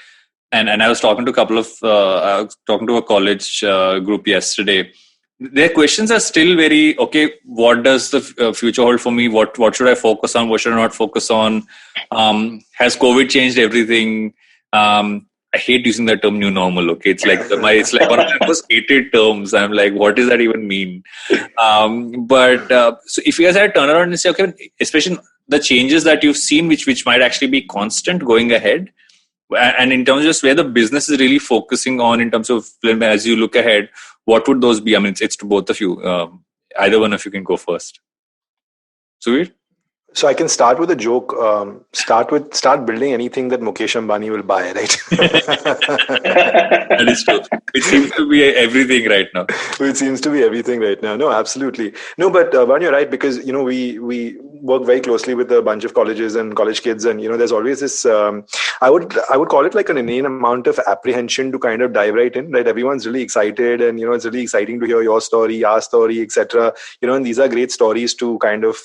And I was talking to a college group yesterday. Their questions are still very, okay, what does the future hold for me? What should I focus on? What should I not focus on? Has COVID changed everything? I hate using that term new normal. Okay, it's like one of my most hated terms. I'm like, what does that even mean? So if you guys had to turn around and say, okay, especially the changes that you've seen, which might actually be constant going ahead, and in terms of just where the business is really focusing on in terms of film, as you look ahead, what would those be? I mean, it's to both of you. Either one of you can go first. Suveer?
So I can start with a joke. Start building anything that Mukesh Ambani will buy, right?
That is true. It seems to be everything right now.
It seems to be everything right now. No, absolutely. No, but Varun, you're right, because we work very closely with a bunch of colleges and college kids, and there's always this. I would call it like an innate amount of apprehension to kind of dive right in. Right, everyone's really excited, and it's really exciting to hear your story, our story, etc. And these are great stories to kind of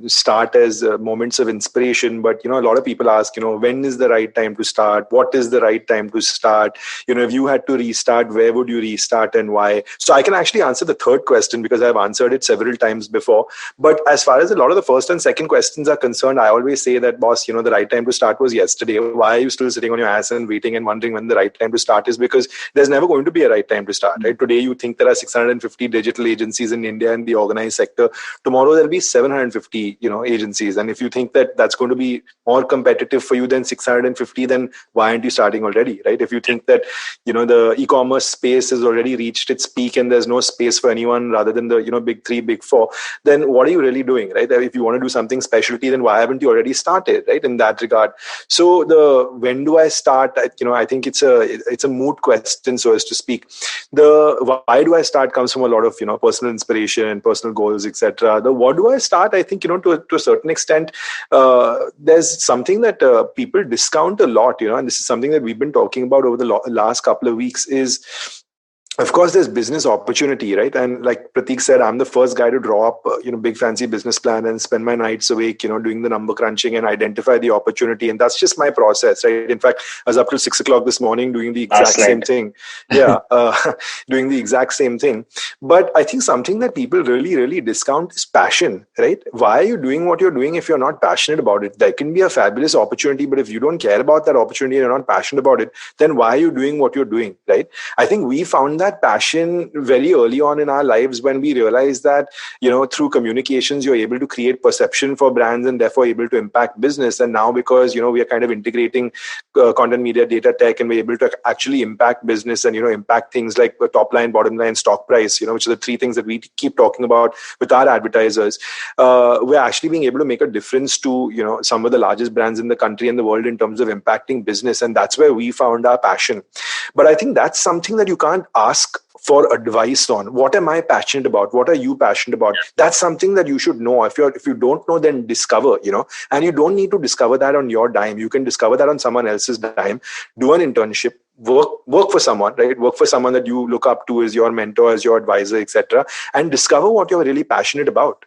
start as moments of inspiration. But, a lot of people ask, when is the right time to start? What is the right time to start? If you had to restart, where would you restart and why? So I can actually answer the third question because I've answered it several times before. But as far as a lot of the first and second questions are concerned, I always say that, boss, the right time to start was yesterday. Why are you still sitting on your ass and waiting and wondering when the right time to start is? Because there's never going to be a right time to start, right? Today, you think there are 650 digital agencies in India in the organized sector. Tomorrow, there'll be 750, agencies. And if you think that that's going to be more competitive for you than 650, then why aren't you starting already, right? If you think that, the e-commerce space has already reached its peak and there's no space for anyone rather than the, big three, big four, then what are you really doing, right? If you want to do something specialty, then why haven't you already started, right? In that regard. So when do I start? I think it's a moot question, so as to speak. The why do I start comes from a lot of, personal inspiration, personal goals, etc. The what do I start? I think, to a certain extent, there's something that people discount a lot, and this is something that we've been talking about over the last couple of weeks is, of course, there's business opportunity, right? And like Pratik said, I'm the first guy to draw up, big fancy business plan and spend my nights awake, doing the number crunching and identify the opportunity. And that's just my process, right? In fact, I was up till 6 o'clock this morning doing the exact same thing. Yeah, doing the exact same thing. But I think something that people really, really discount is passion, right? Why are you doing what you're doing if you're not passionate about it? There can be a fabulous opportunity, but if you don't care about that opportunity and you're not passionate about it, then why are you doing what you're doing, right? I think we found that passion very early on in our lives when we realized that, through communications, you're able to create perception for brands and therefore able to impact business. And now because, we are kind of integrating content media, data tech, and we're able to actually impact business and, impact things like top line, bottom line, stock price, which are the three things that we keep talking about with our advertisers. We're actually being able to make a difference to, some of the largest brands in the country and the world in terms of impacting business. And that's where we found our passion. But I think that's something that you can't ask for advice on. What am I passionate about? What are you passionate about? That's something that you should know. If you don't know, then discover, and you don't need to discover that on your dime. You can discover that on someone else's dime. Do an internship, work for someone, right? Work for someone that you look up to as your mentor, as your advisor, etc., and discover what you're really passionate about.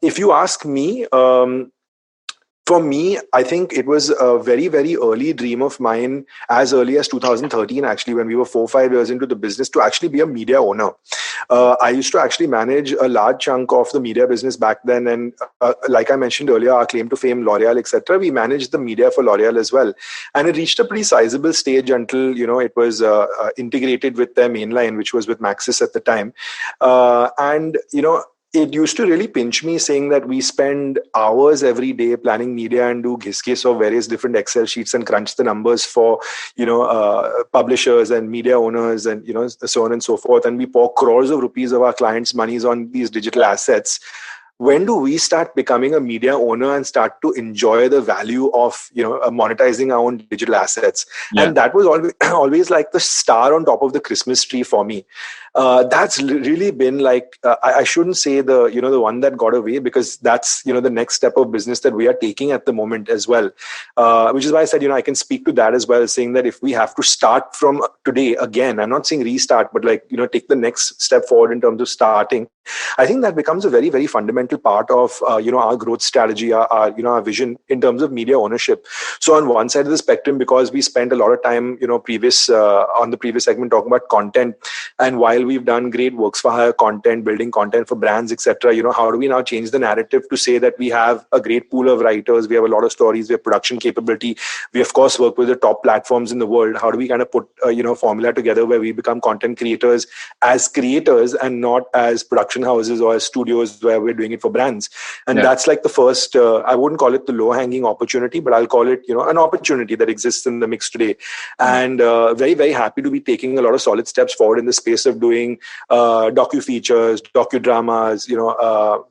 If you ask me, for me, I think it was a very, very early dream of mine, as early as 2013, actually, when we were 4 or 5 years into the business, to actually be a media owner. I used to actually manage a large chunk of the media business back then. And like I mentioned earlier, our claim to fame, L'Oreal, etc., we managed the media for L'Oreal as well. And it reached a pretty sizable stage until, it was integrated with their mainline, which was with Maxis at the time. It used to really pinch me saying that we spend hours every day planning media and do ghiskis of various different Excel sheets and crunch the numbers for, publishers and media owners and, so on and so forth. And we pour crores of rupees of our clients' monies on these digital assets. When do we start becoming a media owner and start to enjoy the value of, monetizing our own digital assets? Yeah. And that was always like the star on top of the Christmas tree for me. That's really been like, I shouldn't say the one that got away, because that's, the next step of business that we are taking at the moment as well. Which is why I said, I can speak to that as well, saying that if we have to start from today again, I'm not saying restart, but take the next step forward in terms of starting. I think that becomes a very, very fundamental part of, our growth strategy, our vision in terms of media ownership. So on one side of the spectrum, because we spent a lot of time, on the previous segment talking about content, and while we've done great works for hire content, building content for brands, etc., how do we now change the narrative to say that we have a great pool of writers, we have a lot of stories, we have production capability, we of course work with the top platforms in the world. How do we kind of put formula together where we become content creators as creators and not as production houses or as studios where we're doing it for brands? And that's like the first, I wouldn't call it the low-hanging opportunity, but I'll call it, an opportunity that exists in the mix today. And very, very happy to be taking a lot of solid steps forward in the space of doing docu-features, docu-dramas,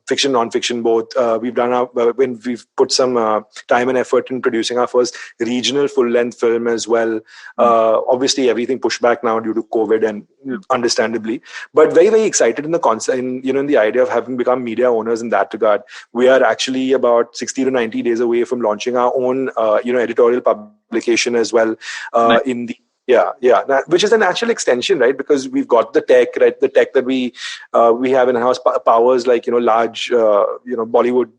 fiction, non-fiction, both. We've done when we've put some time and effort in producing our first regional full-length film as well. Obviously, everything pushed back now due to COVID, and understandably, but very, very excited in the concept, in the idea of having become media owners in that regard. We are actually about 60 to 90 days away from launching our own, editorial publication as well, in the Which is a natural extension, right? Because we've got the tech, right? The tech that we have in-house powers like large Bollywood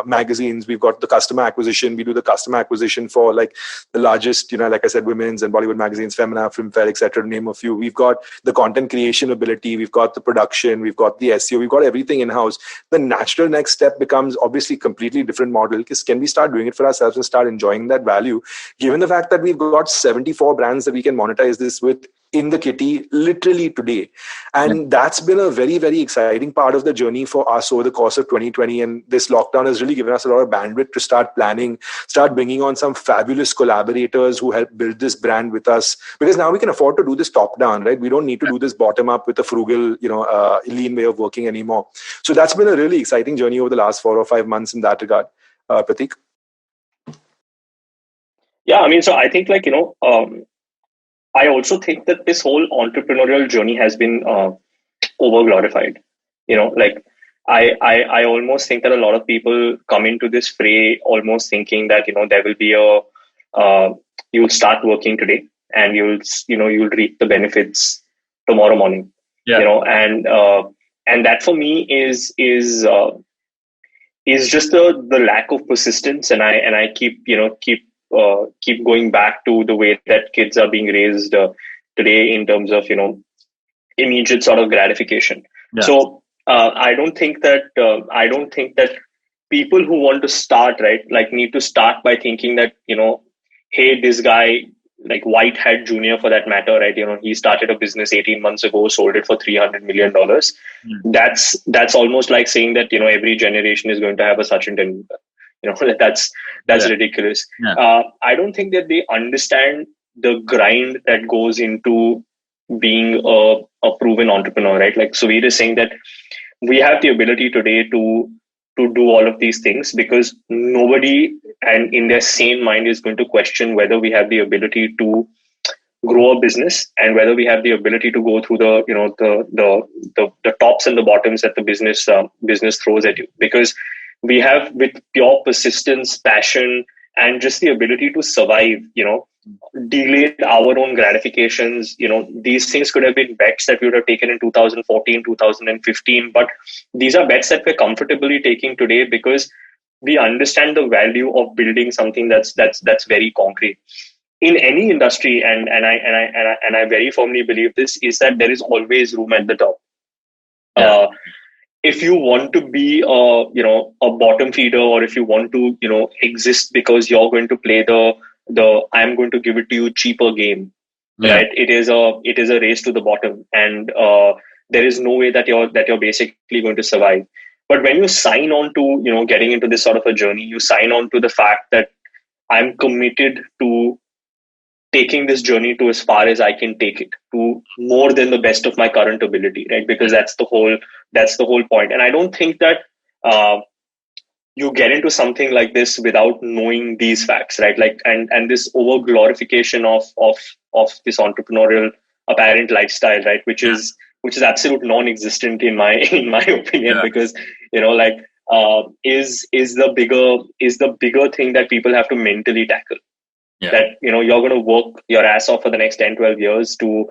magazines. We've got the customer acquisition. We do the customer acquisition for like the largest, like I said, women's and Bollywood magazines, Femina, Filmfare, etc. To name a few. We've got the content creation ability. We've got the production. We've got the SEO. We've got everything in-house. The natural next step becomes obviously completely different model. Because can we start doing it for ourselves and start enjoying that value? Given the fact that we've got 74 brands that we can monetize this with in the kitty literally today. And that's been a very, very exciting part of the journey for us over the course of 2020. And this lockdown has really given us a lot of bandwidth to start planning, start bringing on some fabulous collaborators who help build this brand with us. Because now we can afford to do this top down, right? We don't need to do this bottom up with a frugal, lean way of working anymore. So that's been a really exciting journey over the last 4 or 5 months in that regard. Pratik?
Yeah, I mean, so I think I also think that this whole entrepreneurial journey has been over glorified. I almost think that a lot of people come into this fray almost thinking that there will be you'll start working today and you'll reap the benefits tomorrow morning. And that for me is just the lack of persistence, and I keep going back to the way that kids are being raised today in terms of immediate sort of gratification. So I don't think that people who want to start, right, like need to start by thinking that hey, this guy, like White Hat Junior for that matter, right, he started a business 18 months ago, sold it for $300 million. That's almost like saying that every generation is going to have a Sachin Tendulkar. That's ridiculous. I don't think that they understand the grind that goes into being a proven entrepreneur, right? Like Suveer is saying that we have the ability today to do all of these things because nobody and in their sane mind is going to question whether we have the ability to grow a business and whether we have the ability to go through the tops and the bottoms that the business throws at you, because we have, with pure persistence, passion, and just the ability to survive, delayed our own gratifications. These things could have been bets that we would have taken in 2014, 2015, but these are bets that we're comfortably taking today because we understand the value of building something that's very concrete. In any industry, and I very firmly believe this, is that there is always room at the top. If you want to be a bottom feeder, or if you want to exist because you're going to play the I'm going to give it to you cheaper game, right? It is a race to the bottom, and there is no way that you're basically going to survive. But when you sign on to getting into this sort of a journey, you sign on to the fact that I'm committed to taking this journey to as far as I can take it, to more than the best of my current ability, right? Because that's the whole point. And I don't think that you get into something like this without knowing these facts, right? Like, and this over glorification of this entrepreneurial apparent lifestyle, right? Which is absolute non-existent in my opinion, because is the bigger thing that people have to mentally tackle. That you're going to work your ass off for the next 10, 12 years to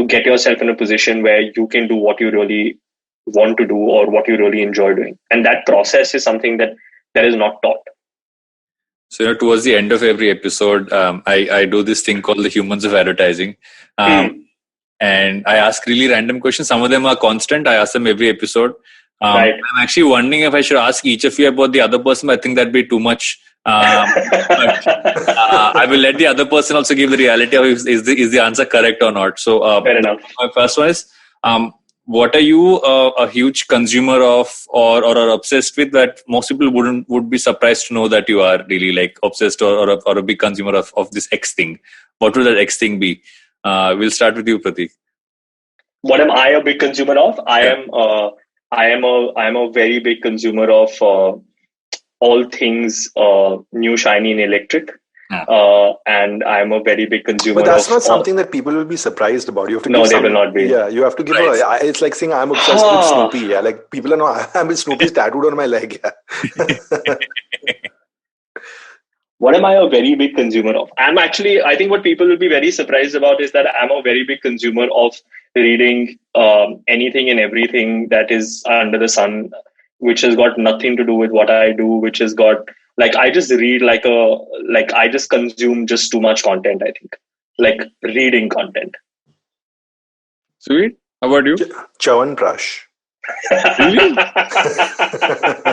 get yourself in a position where you can do what you really want to do or what you really enjoy doing. And that process is something that is not taught.
So towards the end of every episode, I do this thing called the humans of advertising. And I ask really random questions. Some of them are constant. I ask them every episode.
Right.
I'm actually wondering if I should ask each of you about the other person, but I think that'd be too much. But I will let the other person also give the reality of is the answer correct or not. So
fair enough.
My first one is, what are you a huge consumer of or are obsessed with that most people would be surprised to know that you are really like obsessed or a big consumer of this X thing? What would that X thing be? We'll start with you, Pratik.
What am I a big consumer of? I am a very big consumer of all things new, shiny, and electric. And I'm a very big consumer.
But that's not something that people will be surprised about. You have to
no, they will not be.
Yeah, you have to give it's like saying I'm obsessed with Snoopy. Yeah, like people are not. I'm with Snoopy's tattooed on my leg. Yeah.
What am I a very big consumer of? I think what people will be very surprised about is that I'm a very big consumer of reading anything and everything that is under the sun, which has got nothing to do with what I do, which has got, like, I just read I just consume just too much content, I think. Like reading content.
Sweet. How about you?
Chyawanprash.
Really?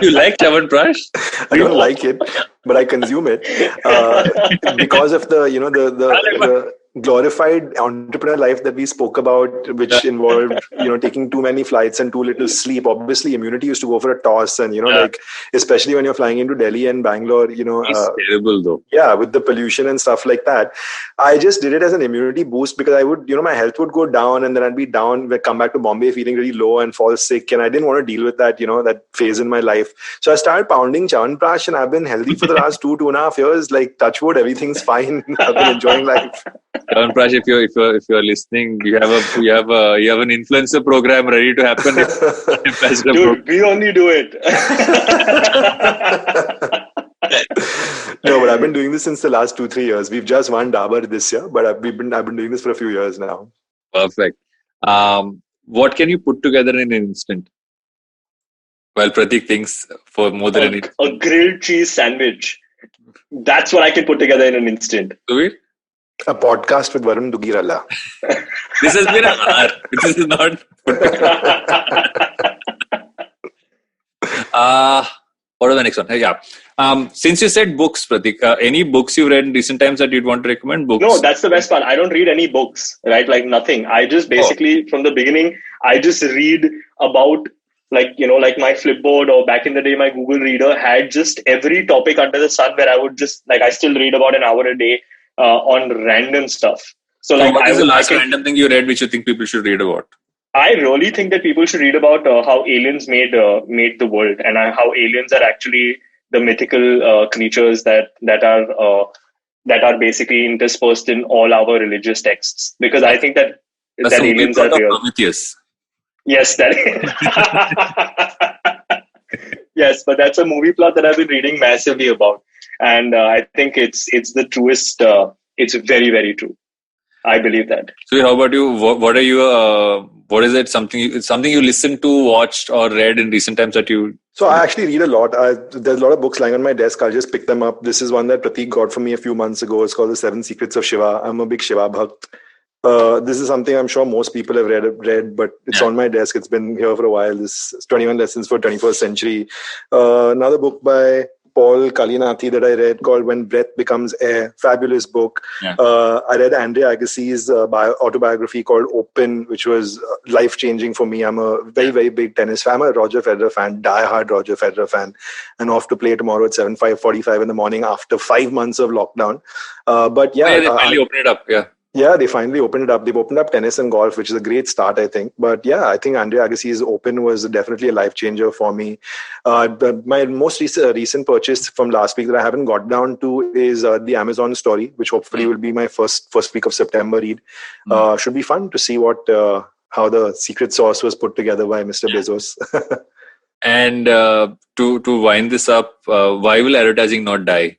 You like Chyawanprash?
I don't like it, but I consume it because of the glorified entrepreneur life that we spoke about, which involved taking too many flights and too little sleep. Obviously, immunity used to go for a toss, and like especially when you're flying into Delhi and Bangalore,
It's terrible though.
Yeah, with the pollution and stuff like that. I just did it as an immunity boost because I would, my health would go down, and then I'd be down, I'd come back to Bombay feeling really low and fall sick, and I didn't want to deal with that, that phase in my life. So I started pounding Chyawanprash, and I've been healthy for the last 2.5 years. Like, touch wood, everything's fine. I've been enjoying life.
Chyawanprash, if you're listening, you have an influencer program ready to happen.
Dude, we only do it.
No, but I've been doing this since the last 2-3 years. We've just won Dabur this year, but I've been doing this for a few years now.
Perfect. What can you put together in an instant? Well, Pratik thinks for more than an instant.
A grilled cheese sandwich. That's what I can put together in an instant.
Suveer?
A podcast with Varun Dugirala.
This has been an hour. This is not. What are the next one? Yeah. Since you said books, Pratik, any books you read in recent times that you'd want to recommend? Books?
No, that's the best part. I don't read any books, right? Like nothing. I just basically, from the beginning, I just read about, like my Flipboard, or back in the day, my Google Reader had just every topic under the sun, where I would just, I still read about an hour a day on random stuff. So
what is the last random thing you read which you think people should read about?
I really think that people should read about how aliens made the world, and how aliens are actually the mythical creatures that are basically interspersed in all our religious texts. Because I think that aliens are real.
Prometheus.
Yes, yes, but that's a movie plot that I've been reading massively about, and I think it's the truest. It's very, very true. I believe that. So,
how about you? What are you? What is it? Something you listened to, watched, or read in recent times that you?
So I actually read a lot. There's a lot of books lying on my desk. I'll just pick them up. This is one that Pratik got for me a few months ago. It's called The 7 Secrets of Shiva. I'm a big Shiva bhakt. This is something I'm sure most people have read, but it's on my desk. It's been here for a while. This is 21 Lessons for 21st Century. Another book by Paul Kalinathi that I read called When Breath Becomes Air. Fabulous book. Yeah. I read Andre Agassi's autobiography called Open, which was life-changing for me. I'm a very, very big tennis fan. I'm a Roger Federer fan, die-hard Roger Federer fan, and off to play tomorrow at 7:45 in the morning after 5 months of lockdown. But yeah.
They finally opened it up, yeah.
Yeah, they finally opened it up. They've opened up tennis and golf, which is a great start, I think. But yeah, I think Andre Agassi's Open was definitely a life changer for me. My most recent purchase from last week that I haven't got down to is the Amazon story, which hopefully will be my first week of September read. Should be fun to see how the secret sauce was put together by Mr. Bezos.
And to wind this up, why will advertising not die?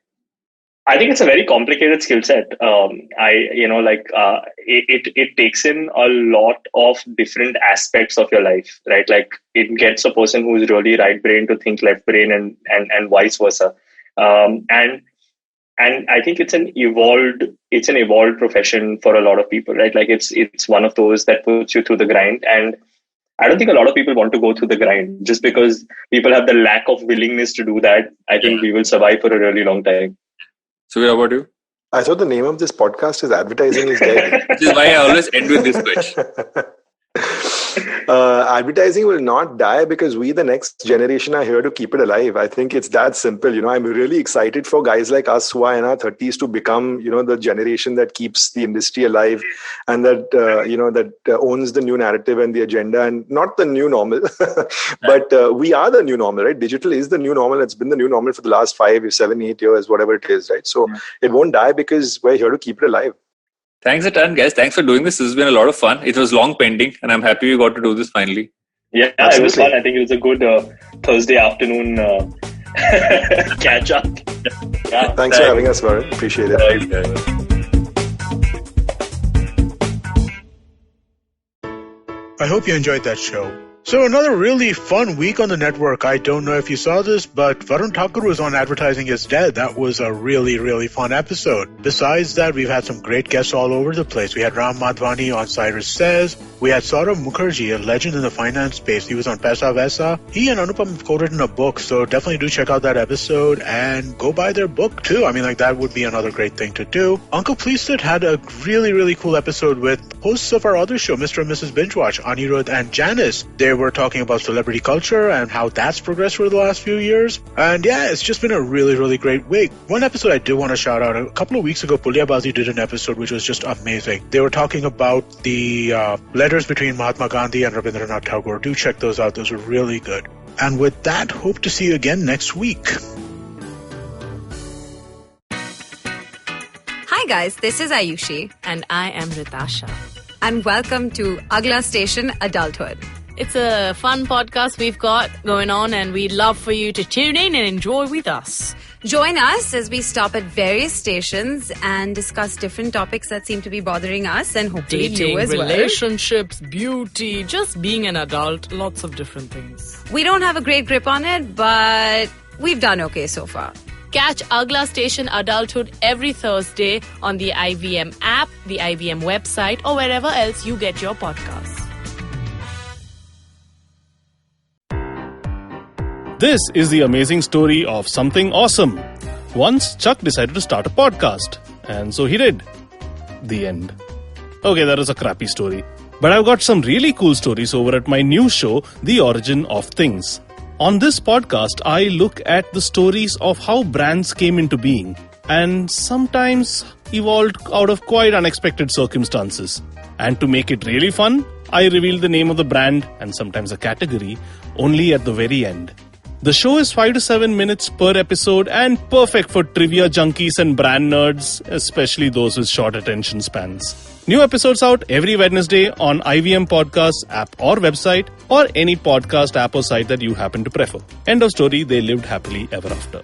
I think it's a very complicated skill set. It takes in a lot of different aspects of your life, right? Like it gets a person who's really right brain to think left brain, and vice versa. And I think it's an evolved profession for a lot of people, right? Like it's one of those that puts you through the grind, and I don't think a lot of people want to go through the grind just because people have the lack of willingness to do that. I think we will survive for a really long time.
So, how about you?
I thought the name of this podcast is Advertising is Dead.
Which is why I always end with this question.
Advertising will not die because we, the next generation, are here to keep it alive. I think it's that simple. I'm really excited for guys like us who are in our 30s to become, the generation that keeps the industry alive, and that, that owns the new narrative and the agenda, and not the new normal, but we are the new normal, right? Digital is the new normal. It's been the new normal for the last 5, 7, 8 years, whatever it is, right? So it won't die because we're here to keep it alive.
Thanks a ton, guys. Thanks for doing this. This has been a lot of fun. It was long pending, and I'm happy we got to do this finally.
Yeah, absolutely. It was fun. I think it was a good Thursday afternoon Catch up. Yeah,
Thanks for having us, Varun. Appreciate it.
I hope you enjoyed that show. So another really fun week on the network. I don't know if you saw this, but Varun Thakur was on Advertising is Dead. That was a really, really fun episode. Besides that, we've had some great guests all over the place. We had Ram Madhvani on Cyrus Says. We had Saurav Mukherjee, a legend in the finance space. He was on Pesa Vesa. He and Anupam have co-written a book, so definitely do check out that episode and go buy their book too. I mean, like, that would be another great thing to do. Uncle Pleased had a really, really cool episode with hosts of our other show, Mr. and Mrs. Binge-Watch, Anirudh and Janice. They were talking about celebrity culture and how that's progressed over the last few years. And yeah, it's just been a really, really great week. One episode I do want to shout out. A couple of weeks ago, Pulyabazi did an episode which was just amazing. They were talking about the letters between Mahatma Gandhi and Rabindranath Tagore. Do check those out. Those are really good. And with that, hope to see you again next week.
Hi guys, this is Ayushi.
And I am Ritasha.
And welcome to Agla Station Adulthood.
It's a fun podcast we've got going on, and we'd love for you to tune in and enjoy with us.
Join us as we stop at various stations and discuss different topics that seem to be bothering us and hopefully
Dating,
you as well.
relationships, beauty, just being an adult, lots of different things.
We don't have a great grip on it, but we've done okay so far.
Catch Agla Station Adulthood every Thursday on the IVM app, the IVM website, or wherever else you get your podcasts.
This is the amazing story of something awesome. Once, Chuck decided to start a podcast. And so he did. The end. Okay, that was a crappy story. But I've got some really cool stories over at my new show, The Origin of Things. On this podcast, I look at the stories of how brands came into being and sometimes evolved out of quite unexpected circumstances. And to make it really fun, I reveal the name of the brand and sometimes a category only at the very end. The show is 5 to 7 minutes per episode and perfect for trivia junkies and brand nerds, especially those with short attention spans. New episodes out every Wednesday on IVM Podcasts app or website, or any podcast app or site that you happen to prefer. End of story. They lived happily ever after.